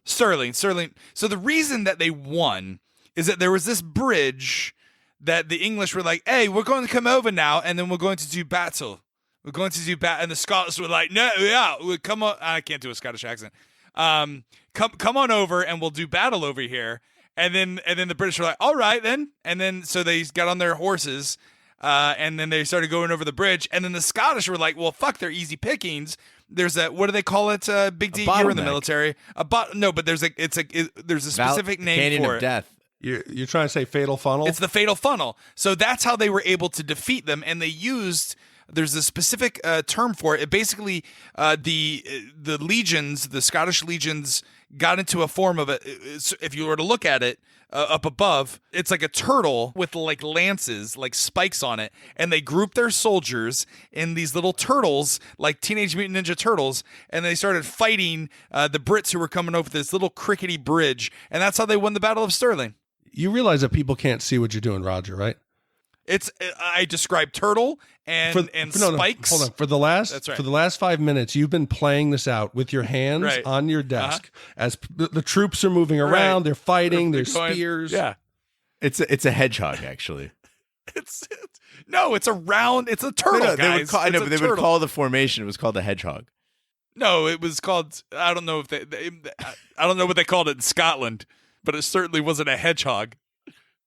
Stirling. So the reason that they won is that there was this bridge that the English were like, hey, we're going to come over now, and then we're going to do battle. We're going to do battle. And the Scots were like, no, yeah, come on. I can't do a Scottish accent. Come on over and we'll do battle over here. And then the British were like, all right then. And then so they got on their horses and then they started going over the bridge. And then the Scottish were like, well, fuck, they're easy pickings. There's a, what do they call it? Big D, you're in the military. No, but there's a specific name Canyon for of it. Death. You're trying to say fatal funnel? It's the fatal funnel. So that's how they were able to defeat them. And they used, there's a specific term for it. It basically, the legions, the Scottish legions got into a form of it. If you were to look at it up above, it's like a turtle with like lances, like spikes on it. And they grouped their soldiers in these little turtles, like Teenage Mutant Ninja Turtles. And they started fighting the Brits who were coming over this little crickety bridge. And that's how they won the Battle of Stirling. You realize that people can't see what you're doing, Roger, right? I described turtle and spikes. No, hold on. For the last 5 minutes, you've been playing this out with your hands on your desk as the troops are moving around. They're fighting. There's spears. Yeah, it's a hedgehog actually. It's a round. It's a turtle. They would call the formation. It was called a hedgehog. No, it was called. I don't know if I don't know what they called it in Scotland, but it certainly wasn't a hedgehog.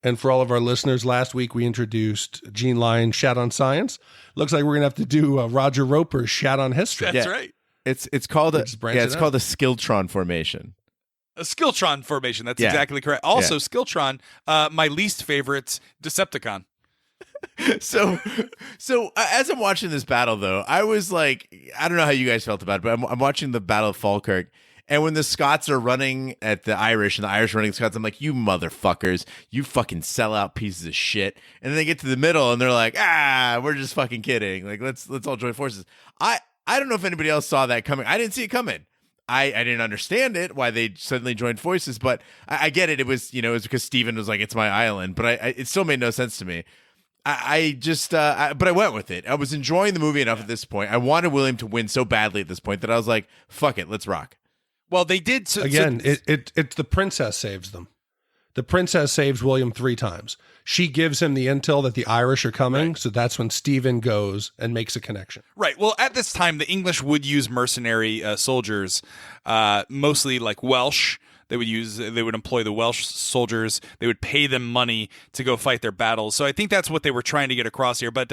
And for all of our listeners, last week we introduced Gene Lyon's Shat on Science. Looks like we're gonna have to do Roger Roeper's Shat on History. That's right. It's called a Skiltron formation. A Skiltron formation. That's exactly correct. Also, Skiltron, my least favorite Decepticon. So as I'm watching this battle, though, I was like, I don't know how you guys felt about it, but I'm watching the Battle of Falkirk. And when the Scots are running at the Irish and the Irish running the Scots, I'm like, you motherfuckers, you fucking sellout pieces of shit. And then they get to the middle and they're like, we're just fucking kidding. Like, let's all join forces. I don't know if anybody else saw that coming. I didn't see it coming. I didn't understand it, why they suddenly joined forces, but I get it. It was, it was because Stephen was like, it's my island, but it still made no sense to me. But I went with it. I was enjoying the movie enough at this point. I wanted William to win so badly at this point that I was like, fuck it, let's rock. Well, they did. Again, it's the princess saves them. The princess saves William 3 times. She gives him the intel that the Irish are coming, so that's when Stephen goes and makes a connection. Right. Well, at this time, the English would use mercenary soldiers, mostly like Welsh. They would employ the Welsh soldiers. They would pay them money to go fight their battles. So I think that's what they were trying to get across here. But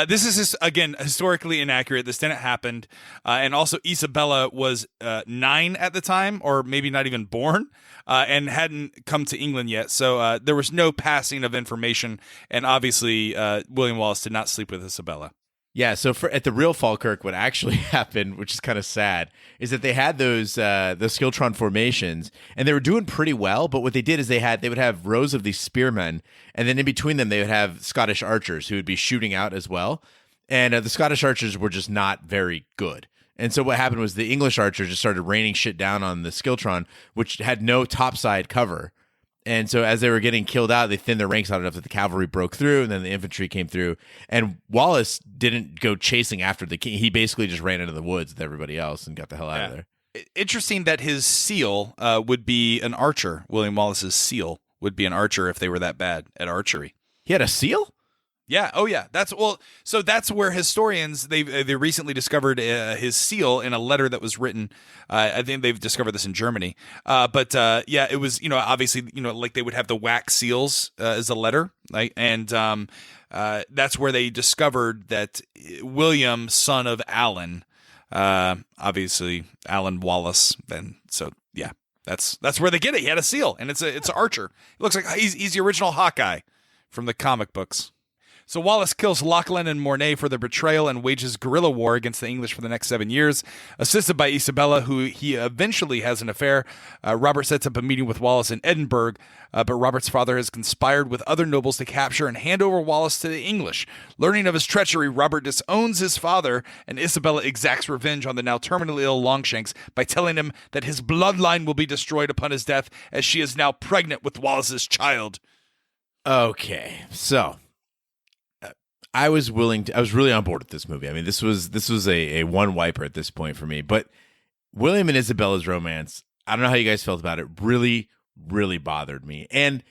this is, again, historically inaccurate. This didn't happen. And also Isabella was 9 at the time, or maybe not even born, and hadn't come to England yet. So there was no passing of information. And obviously, William Wallace did not sleep with Isabella. Yeah, so at the real Falkirk, what actually happened, which is kind of sad, is that they had those Skiltron formations, and they were doing pretty well. But what they did is they would have rows of these spearmen, and then in between them they would have Scottish archers who would be shooting out as well. And the Scottish archers were just not very good. And so what happened was the English archers just started raining shit down on the Skiltron, which had no topside cover. And so as they were getting killed out, they thinned their ranks out enough that the cavalry broke through, and then the infantry came through. And Wallace didn't go chasing after the king. He basically just ran into the woods with everybody else and got the hell out of there. Interesting that his seal would be an archer. William Wallace's seal would be an archer if they were that bad at archery. He had a seal? Yeah. Oh, yeah. That's where historians they recently discovered his seal in a letter that was written. I think they've discovered this in Germany. But it was obviously like they would have the wax seals as a letter, right? And that's where they discovered that William, son of Alan, obviously Alan Wallace. Then that's where they get it. He had a seal, and it's an archer. It looks like he's the original Hawkeye from the comic books. So Wallace kills Lachlan and Mornay for their betrayal and wages guerrilla war against the English for the next 7 years. Assisted by Isabella, who he eventually has an affair, Robert sets up a meeting with Wallace in Edinburgh, but Robert's father has conspired with other nobles to capture and hand over Wallace to the English. Learning of his treachery, Robert disowns his father, and Isabella exacts revenge on the now terminally ill Longshanks by telling him that his bloodline will be destroyed upon his death, as she is now pregnant with Wallace's child. Okay, so I was really on board with this movie. I mean, this was a one wiper at this point for me. But William and Isabella's romance, I don't know how you guys felt about it, really, really bothered me. And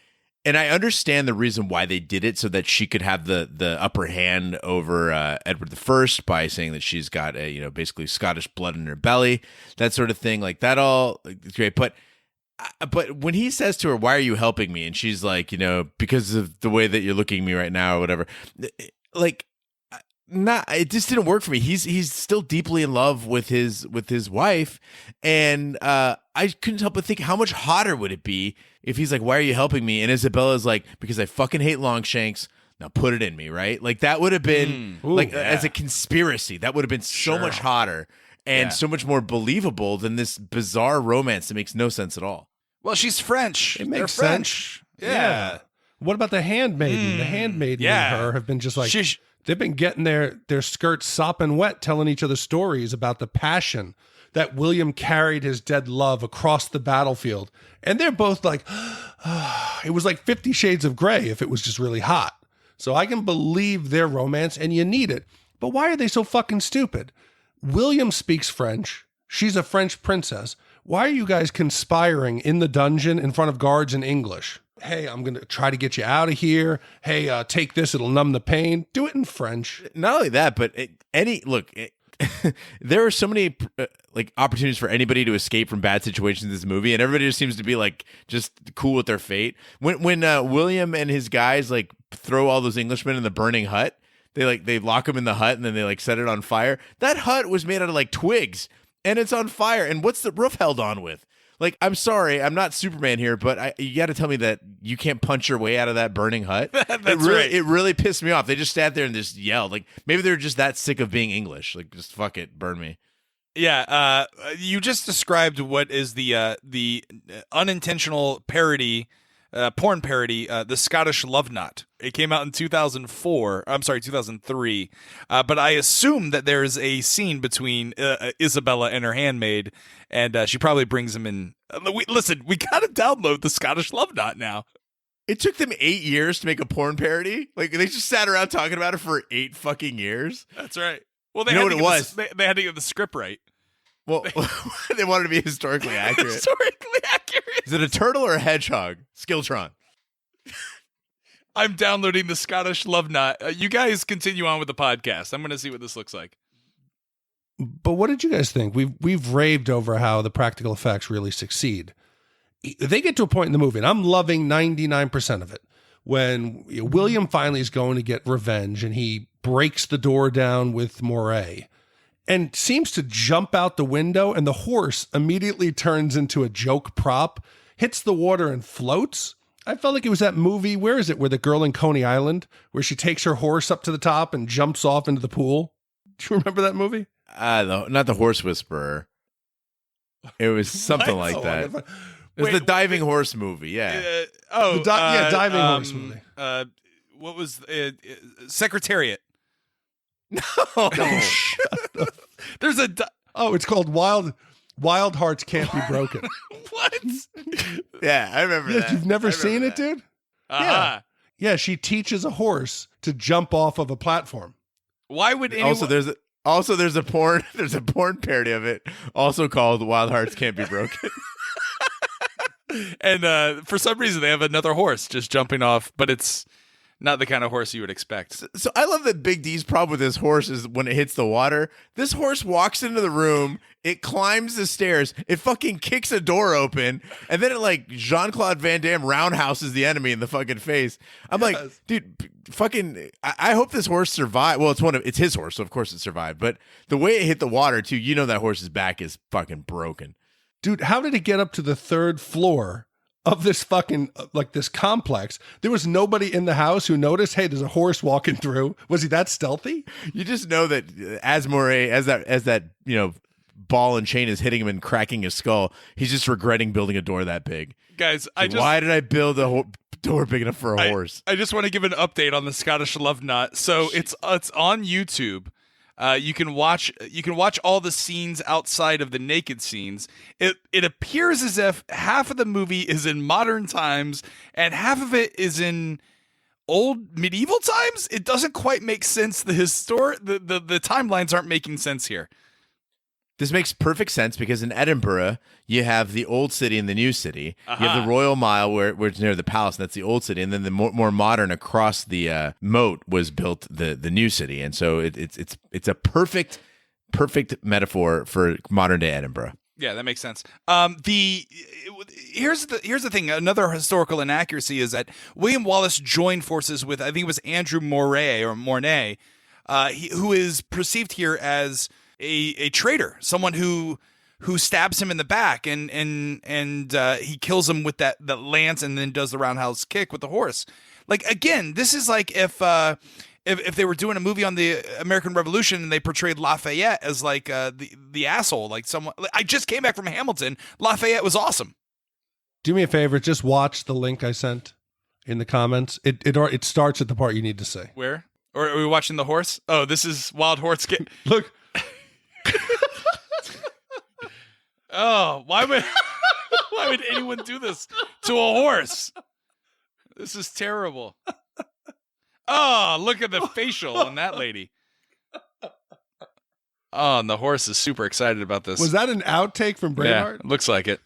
I understand the reason why they did it, so that she could have the upper hand over Edward I by saying that she's got basically Scottish blood in her belly, that sort of thing. Like that all it's great, but when he says to her, "Why are you helping me?" and she's like, because of the way that you're looking at me right now, or whatever. Like, it just didn't work for me. He's still deeply in love with his wife, and I couldn't help but think, how much hotter would it be if he's like, "Why are you helping me?" and Isabella's like, "Because I fucking hate Longshanks. Now put it in me," right? Like that would have been as a conspiracy. That would have been so much hotter and so much more believable than this bizarre romance that makes no sense at all. Well, she's French. It makes They're sense. French. Yeah. What about the handmaiden? The handmaiden and her have been just like, they've been getting their skirts sopping wet, telling each other stories about the passion that William carried his dead love across the battlefield. And they're both like, it was like 50 Shades of Grey if it was just really hot. So I can believe their romance, and you need it. But why are they so fucking stupid? William speaks French. She's a French princess. Why are you guys conspiring in the dungeon in front of guards in English? Hey, I'm going to try to get you out of here. Hey, take this. It'll numb the pain. Do it in French. Not only that, but there are so many opportunities for anybody to escape from bad situations in this movie, and everybody just seems to be like just cool with their fate. When William and his guys like throw all those Englishmen in the burning hut, they lock them in the hut and then they like set it on fire. That hut was made out of like twigs, and it's on fire. And what's the roof held on with? Like, I'm sorry, I'm not Superman here, but you got to tell me that you can't punch your way out of that burning hut. It really pissed me off. They just sat there and just yelled. Like, maybe they're just that sick of being English. Like, just fuck it, burn me. Yeah, you just described what is the unintentional parody, porn parody, The Scottish Love Knot. It came out in 2003. But I assume that there is a scene between Isabella and her handmaid, and she probably brings him in. Listen, we got to download The Scottish Love Knot now. It took them 8 years to make a porn parody. Like, they just sat around talking about it for 8 fucking years. That's right. Well, they you know what it was? They had to get the script right. Well, they wanted to be historically accurate. Historically accurate. Is it a turtle or a hedgehog? Skiltron. I'm downloading the Scottish Love Knot. You guys continue on with the podcast. I'm going to see what this looks like. But what did you guys think? We've raved over how the practical effects really succeed. They get to a point in the movie, and I'm loving 99% of it, when William finally is going to get revenge, and he breaks the door down with Moray and seems to jump out the window, and the horse immediately turns into a joke prop, hits the water and floats. I felt like it was that movie, where is it, where the girl in Coney Island, where she takes her horse up to the top and jumps off into the pool? Do you remember that movie? Not the Horse Whisperer. It was something like that. It was the diving horse movie, yeah. Diving horse movie. What was Secretariat? No. There's a... it's called Wild Hearts Can't Be Broken. What? Yeah, I remember that. You've never seen it, dude? Uh-huh. Yeah, she teaches a horse to jump off of a platform. Why would anyone... Also, there's a porn parody of it, also called Wild Hearts Can't Be Broken. And for some reason, they have another horse just jumping off, but it's not the kind of horse you would expect. So I love that Big D's problem with this horse is when it hits the water, this horse walks into the room, it climbs the stairs, it fucking kicks a door open, and then it like Jean-Claude Van Damme roundhouses the enemy in the fucking face. I'm like, dude, fucking, I hope this horse survived. Well, it's his horse, so of course it survived. But the way it hit the water too, that horse's back is fucking broken. Dude, how did it get up to the third floor of this fucking, this complex? There was nobody in the house who noticed, hey, there's a horse walking through. Was he that stealthy? You just know that as Moray, as that ball and chain is hitting him and cracking his skull, he's just regretting building a door that big. Guys, why did I build a door big enough for a horse? I just want to give an update on the Scottish Love Knot. So it's on YouTube. You can watch all the scenes outside of the naked scenes. It appears as if half of the movie is in modern times and half of it is in old medieval times. It doesn't quite make sense. The timelines aren't making sense here. This makes perfect sense because in Edinburgh, you have the old city and the new city. You have the Royal Mile where it's near the palace, and that's the old city. And then the more modern across the moat was built the new city. And so it's a perfect metaphor for modern day Edinburgh. Yeah, that makes sense. Here's the thing. Another historical inaccuracy is that William Wallace joined forces with, I think it was Andrew Mornay, who is perceived here as a traitor, someone who stabs him in the back and he kills him with that lance and then does the roundhouse kick with the horse. Like, again, this is like if they were doing a movie on the American Revolution and they portrayed Lafayette as like the asshole, like someone. I just came back from Hamilton. Lafayette was awesome. Do me a favor, just watch the link I sent in the comments. It starts at the part you need to say. Where? Or are we watching the horse? Oh, this is Wild Horse. Look. Oh, why would anyone do this to a horse? This is terrible. Oh, look at the facial on that lady. Oh, and the horse is super excited about this. Was that an outtake from Braveheart? Yeah, looks like it.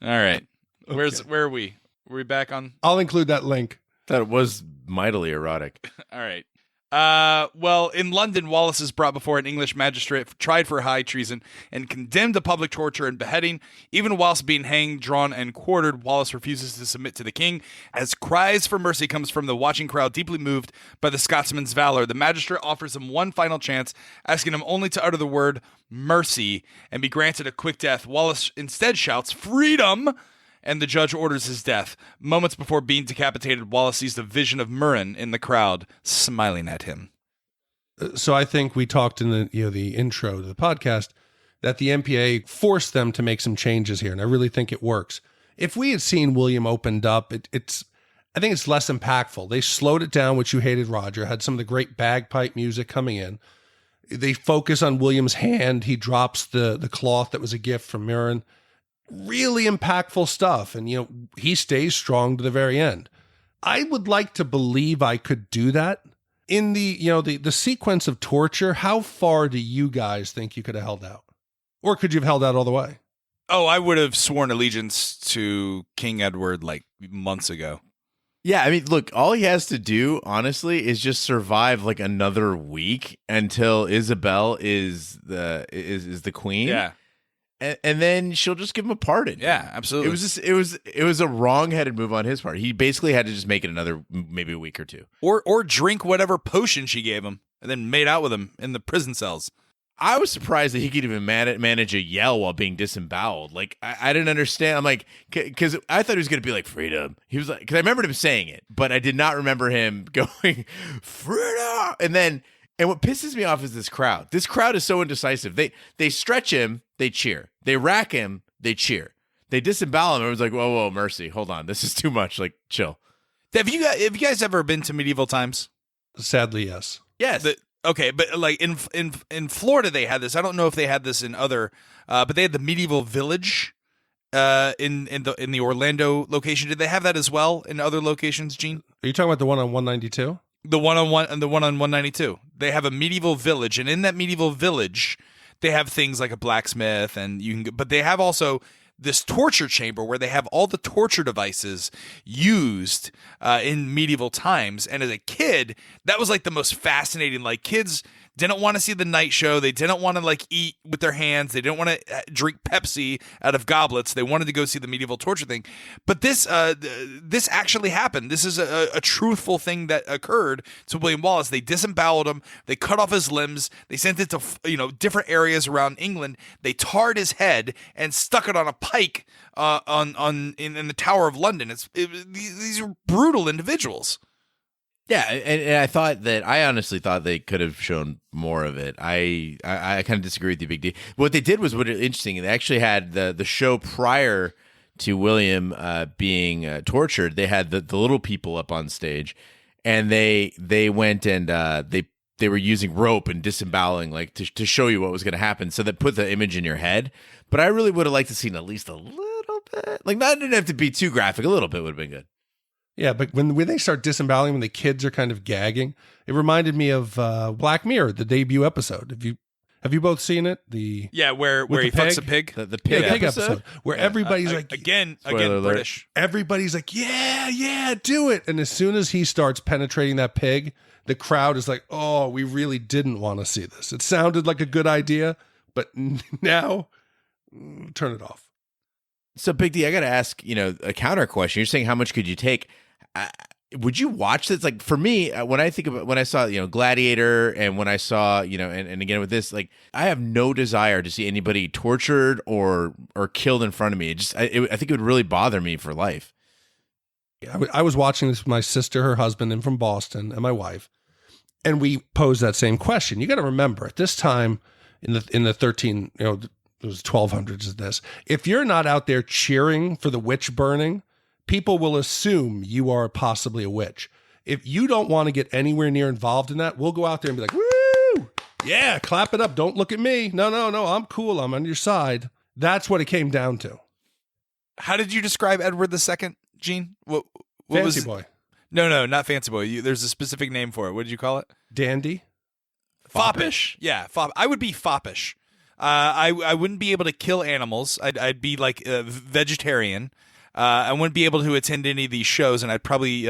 All right. Okay. Where are we? Are we back on? I'll include that link. Thought it was mightily erotic. All right. Well, in London, Wallace is brought before an English magistrate, tried for high treason, and condemned to public torture and beheading. Even whilst being hanged, drawn, and quartered, Wallace refuses to submit to the king. As cries for mercy comes from the watching crowd, deeply moved by the Scotsman's valor, the magistrate offers him one final chance, asking him only to utter the word mercy and be granted a quick death. Wallace instead shouts, "Freedom!" and the judge orders his death. Moments before being decapitated, Wallace sees the vision of Murren in the crowd, smiling at him. So I think we talked in the intro to the podcast that the MPA forced them to make some changes here, and I really think it works. If we had seen William opened up, I think it's less impactful. They slowed it down, which you hated, Roger, had some of the great bagpipe music coming in. They focus on William's hand. He drops the cloth that was a gift from Murren. Really impactful stuff. And, he stays strong to the very end. I would like to believe I could do that. In the sequence of torture, how far do you guys think you could have held out? Or could you have held out all the way? Oh, I would have sworn allegiance to King Edward like months ago. Yeah, I mean, look, all he has to do, honestly, is just survive like another week until Isabel is the queen. Yeah. And then she'll just give him a pardon. Yeah, absolutely. It was a wrong-headed move on his part. He basically had to just make it another maybe a week or two. Or drink whatever potion she gave him and then made out with him in the prison cells. I was surprised that he could even manage a yell while being disemboweled. Like, I didn't understand. I'm like, because I thought he was going to be like, freedom. He was like, because I remembered him saying it, but I did not remember him going, freedom. And what pisses me off is this crowd. This crowd is so indecisive. They stretch him, they cheer. They rack him, they cheer. They disembowel him. Everyone's like, whoa, mercy. Hold on. This is too much. Like, chill. Have you guys ever been to medieval times? Sadly, yes. Yes. Okay, but like in Florida, they had this. I don't know if they had this in other, but they had the medieval village in the Orlando location. Did they have that as well in other locations, Gene? Are you talking about the one on 192? The one on 192. They have a medieval village, and in that medieval village, they have things like a blacksmith, but they have also this torture chamber where they have all the torture devices used in medieval times. And as a kid, that was like the most fascinating. Like, kids didn't want to see the night show. They didn't want to like eat with their hands. They didn't want to drink Pepsi out of goblets. They wanted to go see the medieval torture thing. But this actually happened. This is a truthful thing that occurred to William Wallace. They disemboweled him. They cut off his limbs. They sent it to different areas around England. They tarred his head and stuck it on a pike in the Tower of London. These are brutal individuals. Yeah, and I honestly thought they could have shown more of it. I kind of disagree with you, Big D. What they did was interesting. They actually had the show prior to William being tortured. They had the little people up on stage, and they went and they were using rope and disemboweling like to show you what was going to happen. So that put the image in your head. But I really would have liked to seen at least a little bit. Like, that didn't have to be too graphic. A little bit would have been good. Yeah, but when they start disemboweling, when the kids are kind of gagging, it reminded me of Black Mirror, the debut episode. Have you both seen it? Where he fucks a pig. The pig episode where everybody's like, again alert. British. Everybody's like, yeah, do it. And as soon as he starts penetrating that pig, the crowd is like, oh, we really didn't want to see this. It sounded like a good idea, but now turn it off. So, Big D, I got to ask, a counter question. You're saying how much could you take? Would you watch this? Like, for me, when I saw, Gladiator, and when I saw, and again with this, like, I have no desire to see anybody tortured or killed in front of me. I think it would really bother me for life. Yeah, I was watching this with my sister, her husband, and from Boston, and my wife, and we posed that same question. You got to remember, at this time in the 13, it was 1200s of this. If you're not out there cheering for the witch burning, people will assume you are possibly a witch. If you don't want to get anywhere near involved in that, we'll go out there and be like, woo, yeah, clap it up. Don't look at me. No, I'm cool. I'm on your side. That's what it came down to. How did you describe Edward II, Gene? What Fancy boy. No, not fancy boy. There's a specific name for it. What did you call it? Dandy. Foppish. Yeah, I would be foppish. I wouldn't be able to kill animals. I'd be like a vegetarian. I wouldn't be able to attend any of these shows, and I'd probably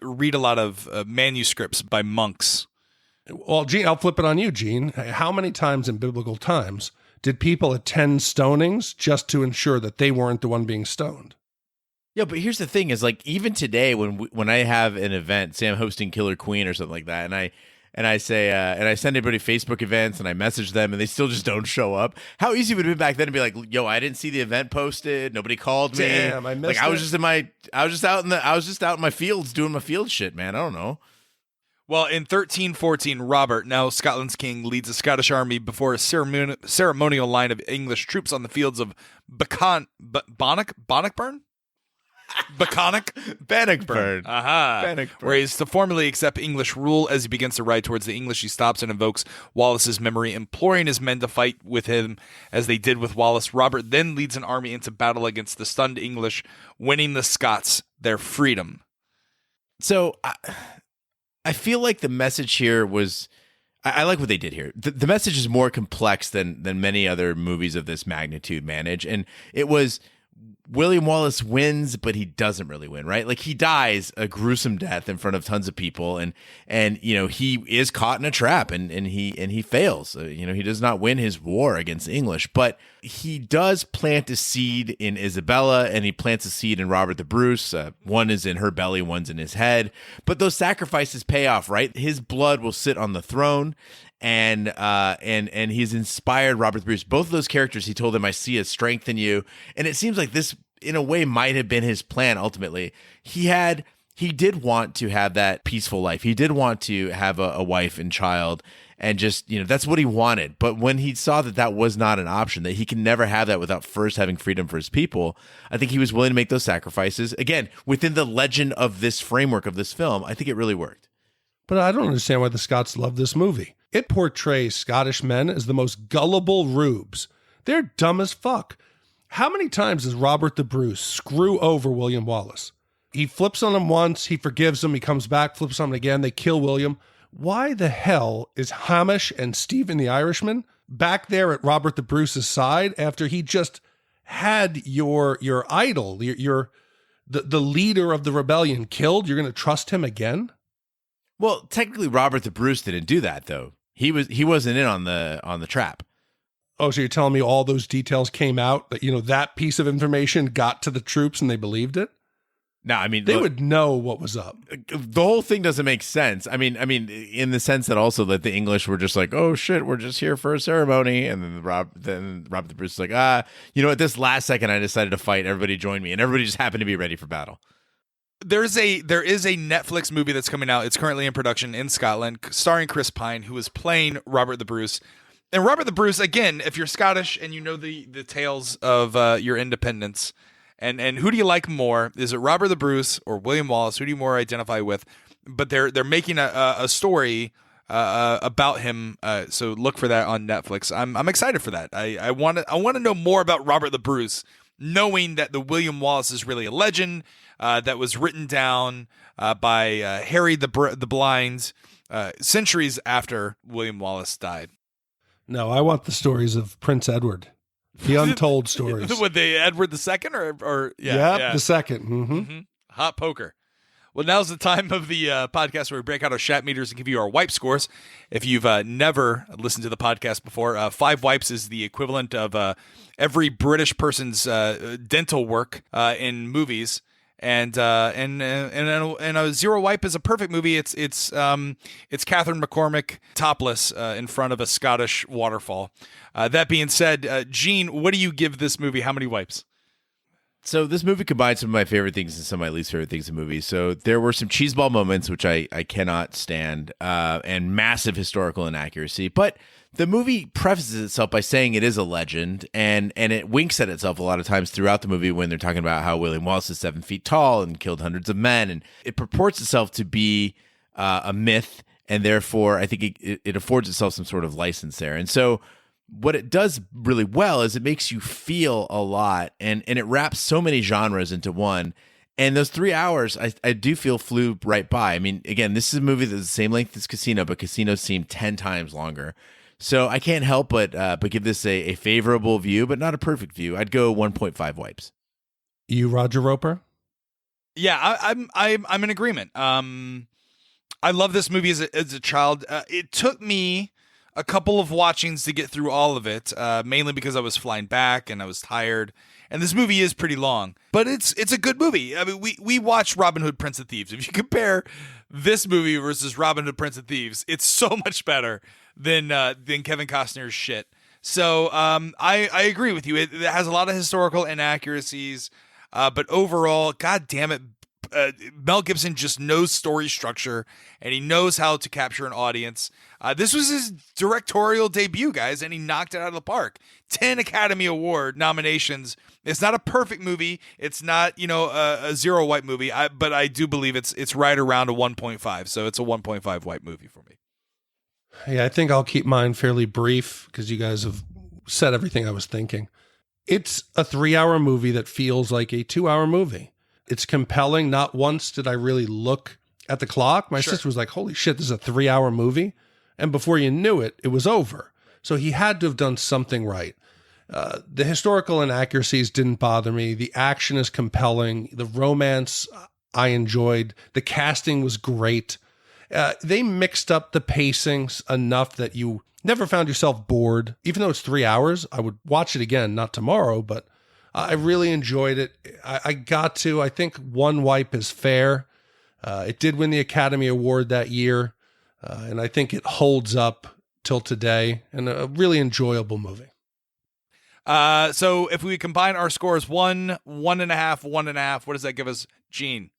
read a lot of manuscripts by monks. Well, Gene, I'll flip it on you, Gene. How many times in biblical times did people attend stonings just to ensure that they weren't the one being stoned? Yeah, but here's the thing: is like even today, when I have an event, say I'm hosting Killer Queen or something like that, and I say, and I send everybody Facebook events, and I message them, and they still just don't show up. How easy would it be back then to be like, "Yo, I didn't see the event posted. Nobody called me. Damn, I missed I was just out in my fields doing my field shit, man. I don't know." Well, in 1314, Robert, now Scotland's king, leads a Scottish army before a ceremonial line of English troops on the fields of Bannockburn. Bannockburn. Bannockburn. Where he's to formally accept English rule. As he begins to ride towards the English, he stops and invokes Wallace's memory, imploring his men to fight with him as they did with Wallace. Robert then leads an army into battle against the stunned English, winning the Scots their freedom. So I feel like the message here was, I like what they did here. The message is more complex than many other movies of this magnitude manage. And it was William Wallace wins, but he doesn't really win, right? Like he dies a gruesome death in front of tons of people, and he is caught in a trap, and he fails. He does not win his war against the English, but he does plant a seed in Isabella, and he plants a seed in Robert the Bruce. One is in her belly, one's in his head. But those sacrifices pay off, right? His blood will sit on the throne. And he's inspired Robert the Bruce. Both of those characters, he told them, "I see a strength in you." And it seems like this, in a way, might have been his plan. Ultimately, he did want to have that peaceful life. He did want to have a wife and child, and just that's what he wanted. But when he saw that was not an option, that he can never have that without first having freedom for his people, I think he was willing to make those sacrifices. Again, within the legend of this framework of this film, I think it really worked. But I don't understand why the Scots love this movie. It portrays Scottish men as the most gullible rubes. They're dumb as fuck. How many times does Robert the Bruce screw over William Wallace? He flips on him once, he forgives him, he comes back, flips on him again, they kill William. Why the hell is Hamish and Stephen the Irishman back there at Robert the Bruce's side after he just had your idol, the leader of the rebellion killed? You're going to trust him again? Well, technically, Robert the Bruce didn't do that, though. He wasn't in on the trap. Oh, so you're telling me all those details came out, that that piece of information got to the troops and they believed it? No, I mean, they would know what was up. The whole thing doesn't make sense. I mean, in the sense that also that the English were just like, "Oh shit, we're just here for a ceremony," and then Robert the Bruce is like, at this last second, I decided to fight. Everybody joined me, and everybody just happened to be ready for battle. There is a Netflix movie that's coming out. It's currently in production in Scotland, starring Chris Pine, who is playing Robert the Bruce. And Robert the Bruce, again, if you're Scottish and you know the tales of your independence, and who do you like more? Is it Robert the Bruce or William Wallace? Who do you more identify with? But they're making a story about him. So look for that on Netflix. I'm excited for that. I want to know more about Robert the Bruce, knowing that the William Wallace is really a legend that was written down by Harry the Blind centuries after William Wallace died. No, I want the stories of Prince Edward, the untold stories. Would they Edward the Second or the second? Mm-hmm. Hot poker. Well, now's the time of the podcast where we break out our Shat meters and give you our wipe scores. If you've never listened to the podcast before, 5 wipes is the equivalent of every British person's dental work in movies. And a 0 wipe is a perfect movie. It's Catherine McCormick topless in front of a Scottish waterfall. That being said, Gene, what do you give this movie? How many wipes? So this movie combines some of my favorite things and some of my least favorite things in movies. So there were some cheeseball moments, which I cannot stand, and massive historical inaccuracy. But the movie prefaces itself by saying it is a legend, and it winks at itself a lot of times throughout the movie when they're talking about how William Wallace is 7 feet tall and killed hundreds of men. And it purports itself to be a myth, and therefore I think it affords itself some sort of license there. And so what it does really well is it makes you feel a lot, and it wraps so many genres into one. And those 3 hours, I do feel flew right by. I mean, again, this is a movie that's the same length as Casino, but Casino seemed 10 times longer. So I can't help but give this a favorable view, but not a perfect view. I'd go 1.5 wipes. You, Roger Roeper? Yeah, I'm in agreement. I love this movie as a child. It took me a couple of watchings to get through all of it, mainly because I was flying back and I was tired. And this movie is pretty long, but it's a good movie. I mean, we watched Robin Hood, Prince of Thieves. If you compare this movie versus Robin Hood, Prince of Thieves, it's so much better than Kevin Costner's shit. So I agree with you. It has a lot of historical inaccuracies, but overall, God damn it, Mel Gibson just knows story structure, and he knows how to capture an audience. This was his directorial debut, guys, and he knocked it out of the park. 10 Academy Award nominations. It's not a perfect movie. It's not, a 0 wipe movie, but I do believe it's right around a 1.5. So it's a 1.5 wipe movie for me. Yeah, I think I'll keep mine fairly brief because you guys have said everything I was thinking. It's a 3-hour movie that feels like a 2-hour movie. It's compelling. Not once did I really look at the clock. My sister was like, holy shit, this is a 3-hour movie. And before you knew it, it was over. So he had to have done something right. The historical inaccuracies didn't bother me. The action is compelling. The romance I enjoyed. The casting was great. They mixed up the pacings enough that you never found yourself bored. Even though it's 3 hours, I would watch it again, not tomorrow, but I really enjoyed it. I think one wipe is fair. It did win the Academy Award that year, and I think it holds up till today, and a really enjoyable movie. So if we combine our scores, 1, 1.5, 1.5, what does that give us, Gene?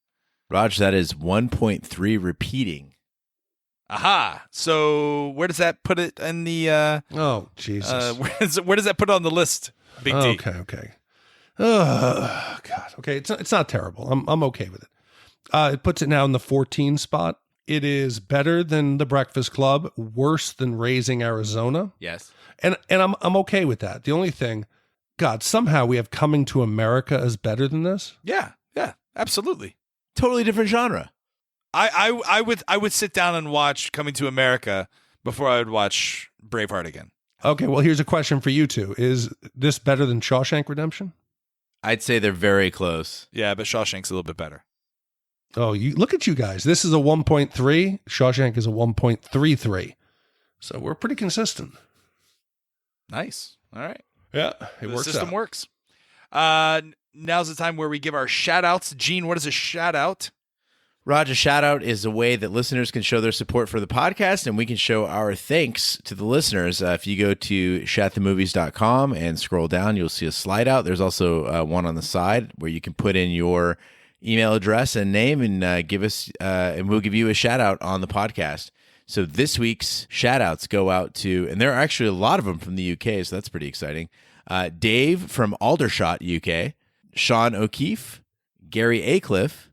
Raj, that is 1.3 repeating. Aha. So where does that put it in the... oh, Jesus. Where does that put it on the list, Big D? Okay. Oh, God. Okay, it's not terrible. I'm okay with it. It puts it now in the 14 spot. It is better than The Breakfast Club, worse than Raising Arizona. Yes. And I'm okay with that. The only thing, God, somehow we have Coming to America as better than this. Yeah, absolutely. Totally different genre. I would sit down and watch Coming to America before I would watch Braveheart again. Okay, well, here's a question for you two. Is this better than Shawshank Redemption? I'd say they're very close. Yeah, but Shawshank's a little bit better. Oh, look at you guys. This is a 1.3. Shawshank is a 1.33. So we're pretty consistent. Nice. All right. Yeah, the system works. Now's the time where we give our shout-outs. Gene, what is a shout-out? Raj, a shout-out is a way that listeners can show their support for the podcast, and we can show our thanks to the listeners. If you go to shatthemovies.com and scroll down, you'll see a slide out. There's also one on the side where you can put in your email address and name and give us, and we'll give you a shout-out on the podcast. So this week's shout-outs go out to, and there are actually a lot of them from the UK, so that's pretty exciting. Dave from Aldershot, UK, Sean O'Keefe, Gary Acliff,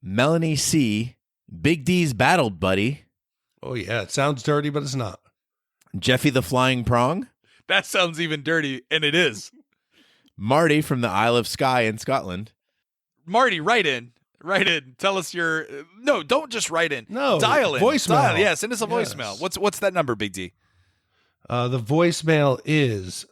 Melanie C., Big D's Battle Buddy. Oh, yeah, it sounds dirty, but it's not. Jeffy the Flying Prong. That sounds even dirty, and it is. Marty from the Isle of Skye in Scotland. Marty, write in. Tell us your... No, don't just write in. No, dial in. Voicemail. Yeah, send us a voicemail. Yes. What's that number, Big D? The voicemail is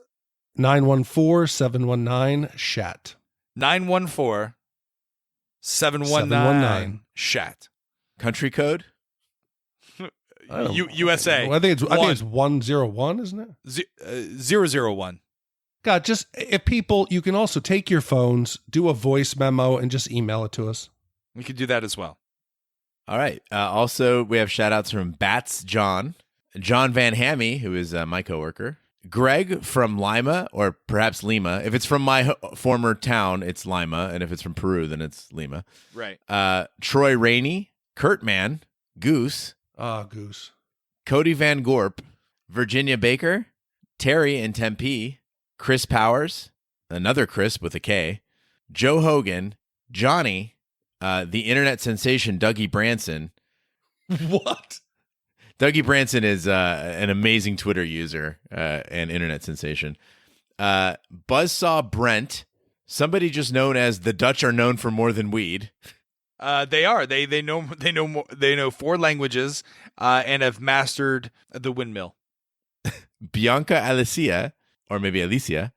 914-719-SHAT. 914-719-SHAT. Country code? USA. I think it's 101, isn't it? 001. God, just if people, you can also take your phones, do a voice memo, and just email it to us. We could do that as well. All right. Also, we have shout outs from Bats John Van Hammy, who is my coworker, Greg from Lima, or perhaps Lima. If it's from my former town, it's Lima, and if it's from Peru, then it's Lima. Right. Troy Rainey, Kurt Mann, Goose. Goose. Cody Van Gorp, Virginia Baker, Terry in Tempe, Chris Powers, another Chris with a K, Joe Hogan, Johnny, the internet sensation Dougie Branson. What? Dougie Branson is an amazing Twitter user and internet sensation. Buzzsaw Brent, somebody just known as the Dutch are known for more than weed. They are. They know 4 languages and have mastered the windmill. Bianca Alicia, or maybe Alicia,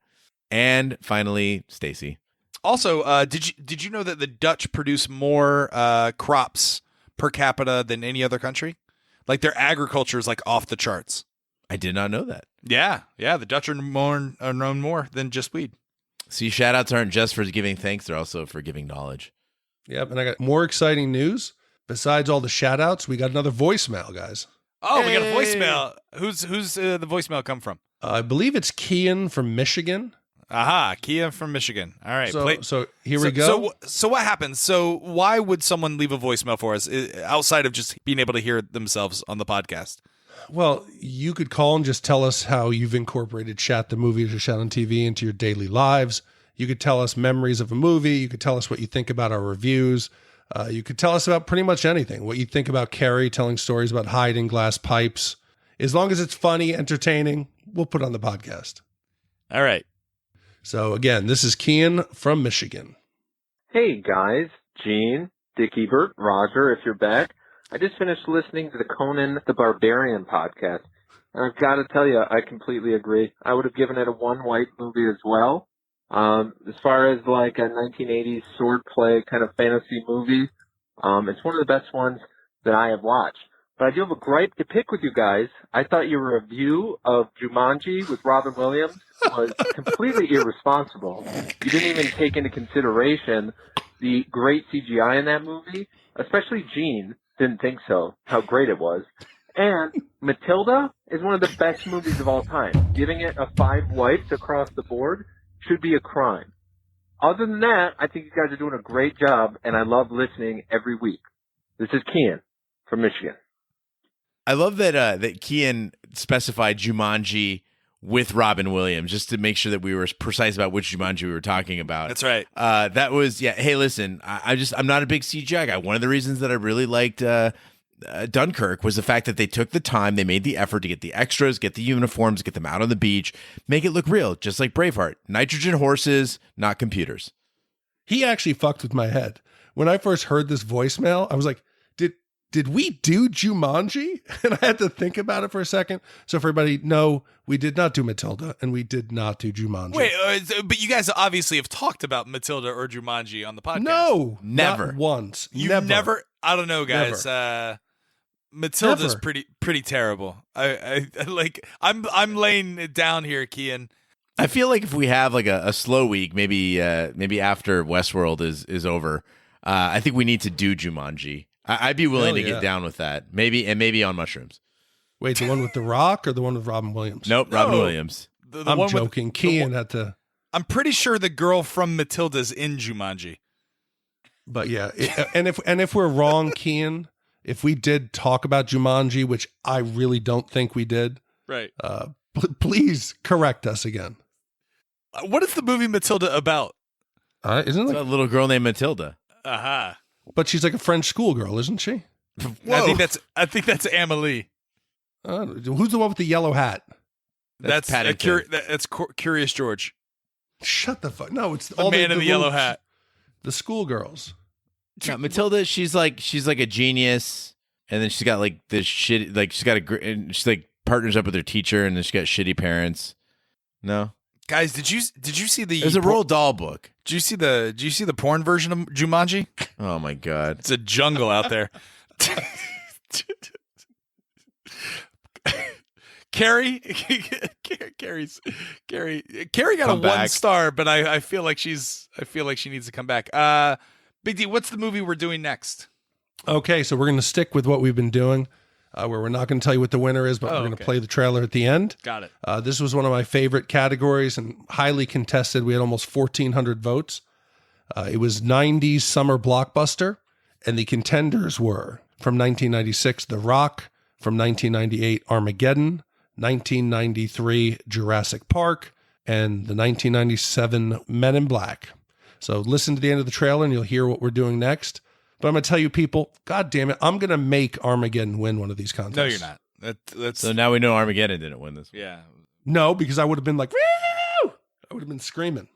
and finally Stacy. Also, did you know that the Dutch produce more crops per capita than any other country? Like their agriculture is like off the charts. I did not know that. Yeah. The Dutch are known more than just weed. See, shout outs aren't just for giving thanks, they're also for giving knowledge. Yep, and I got more exciting news. Besides all the shout outs, we got another voicemail, guys. Oh, we got a voicemail. Who's the voicemail come from? I believe it's Kian from Michigan. Aha, Kia from Michigan. All right. So here we go. So what happens? So why would someone leave a voicemail for us outside of just being able to hear themselves on the podcast? Well, you could call and just tell us how you've incorporated Shat the Movies or Shat on TV into your daily lives. You could tell us memories of a movie. You could tell us what you think about our reviews. You could tell us about pretty much anything. What you think about Carrie telling stories about hiding glass pipes. As long as it's funny, entertaining, we'll put it on the podcast. All right. So again, this is Kian from Michigan. Hey guys, Gene, Dick Ebert, Roger, if you're back. I just finished listening to the Conan the Barbarian podcast, and I've got to tell you, I completely agree. I would have given it a one white movie as well. As far as like a 1980s swordplay kind of fantasy movie, it's one of the best ones that I have watched. But I do have a gripe to pick with you guys. I thought your review of Jumanji with Robin Williams was completely irresponsible. You didn't even take into consideration the great CGI in that movie, especially Gene didn't think so, how great it was. And Matilda is one of the best movies of all time. Giving it a 5 whites across the board should be a crime. Other than that, I think you guys are doing a great job, and I love listening every week. This is Kian from Michigan. I love that that Kian specified Jumanji with Robin Williams just to make sure that we were precise about which Jumanji we were talking about. That's right. That was, yeah. Hey, listen, I'm not a big CGI guy. One of the reasons that I really liked Dunkirk was the fact that they took the time, they made the effort to get the extras, get the uniforms, get them out on the beach, make it look real, just like Braveheart. Nitrogen horses, not computers. He actually fucked with my head. When I first heard this voicemail, I was like, did we do Jumanji? And I had to think about it for a second. So for everybody, no, we did not do Matilda, and we did not do Jumanji. Wait, but you guys obviously have talked about Matilda or Jumanji on the podcast. No, never. Not once. You never. I don't know, guys. Matilda's Never. pretty terrible. I like. I'm laying it down here, Kian. I feel like if we have like a slow week, maybe after Westworld is over, I think we need to do Jumanji. I'd be willing to get down with that. Maybe on mushrooms. Wait, the one with The Rock or the one with Robin Williams? Nope, Robin Williams. The I'm one joking. Kian had to. I'm pretty sure the girl from Matilda's in Jumanji. But yeah, and if we're wrong, Kian, if we did talk about Jumanji, which I really don't think we did, right? Please correct us again. What is the movie Matilda about? Isn't it a little girl named Matilda? Aha. But she's like a French schoolgirl, isn't she? I think that's Amelie. Who's the one with the yellow hat? That's Curious George. Shut the fuck. No, it's the man in the yellow hat. The schoolgirls. Yeah, Matilda, she's like a genius, and then she's got like this shit. Like she's like partners up with her teacher, and then she's got shitty parents. No, guys, did you see the? There's a Roald Dahl book. Did you see the porn version of Jumanji? Oh my god, it's a jungle out there. Carrie got a 1 star, but I feel like she needs to come back. Big D, what's the movie we're doing next? Okay, so we're going to stick with what we've been doing, where we're not going to tell you what the winner is, but we're going to play the trailer at the end. Got it. This was one of my favorite categories and highly contested. We had almost 1,400 votes. It was 90s summer blockbuster, and the contenders were from 1996, The Rock, from 1998, Armageddon, 1993, Jurassic Park, and the 1997 Men in Black. So listen to the end of the trailer and you'll hear what we're doing next. But I'm going to tell you people, God damn it, I'm going to make Armageddon win one of these contests. No, you're not. That's So now we know Armageddon didn't win this one. Yeah. No, because I would have been like, woo! I would have been screaming.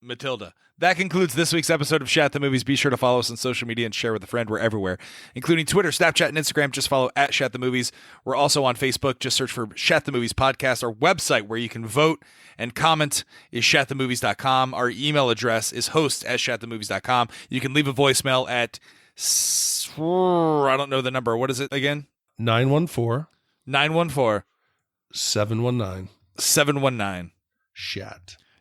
Matilda. That concludes this week's episode of Shat The Movies. Be sure to follow us on social media and share with a friend. We're everywhere, including Twitter, Snapchat, and Instagram. Just follow @Shat The Movies. We're also on Facebook. Just search for Shat The Movies Podcast. Our website where you can vote and comment is shatthemovies.com. Our email address is host@shatthemovies.com. You can leave a voicemail at, I don't know the number. What is it again? 914. 719. 719.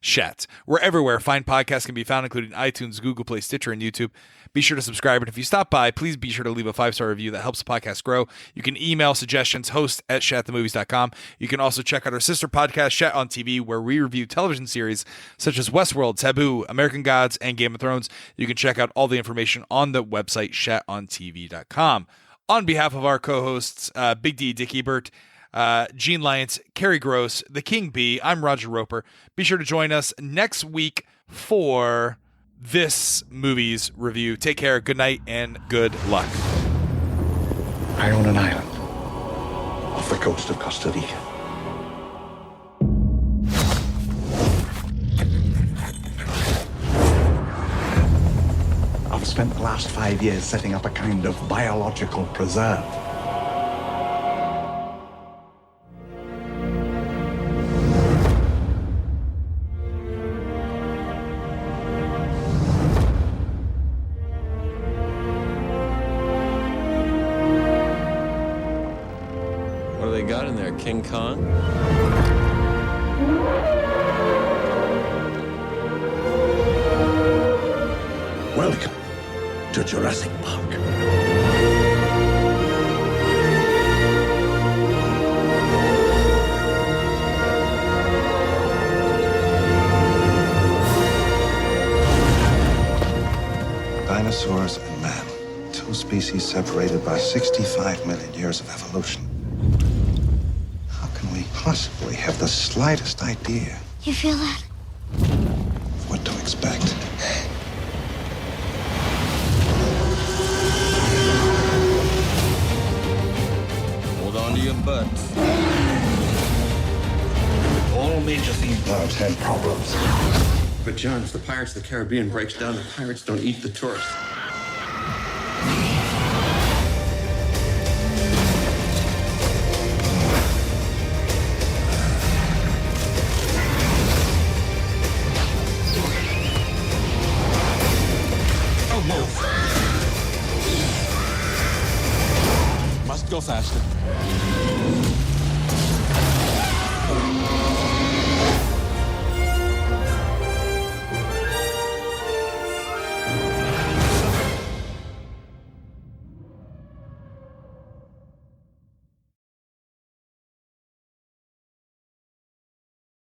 Shat. We're everywhere. Fine podcasts can be found, including iTunes, Google Play, Stitcher, and YouTube. Be sure to subscribe. And if you stop by, please be sure to leave a 5-star review. That helps the podcast grow. You can email suggestions, host@shatthemovies.com. You can also check out our sister podcast, Shat on TV, where we review television series such as Westworld, Taboo, American Gods, and Game of Thrones. You can check out all the information on the website, shatontv.com. On behalf of our co-hosts, Big D, Dick Ebert, Gene Lyons, Carrie Gross, The King Bee, I'm Roger Roeper. Be sure to join us next week for this movie's review. Take care, good night, and good luck. I own an island off the coast of Costa Rica. I've spent the last 5 years setting up a kind of biological preserve. What do they got in there, King Kong? Welcome to Jurassic Park. Dinosaurs and man, two species separated by 65 million years of evolution. How can we possibly have the slightest idea You feel that? of what to expect? Hold on to your butts. All major theme parks had problems. But John, if the Pirates of the Caribbean breaks down, the pirates don't eat the tourists. Must go faster.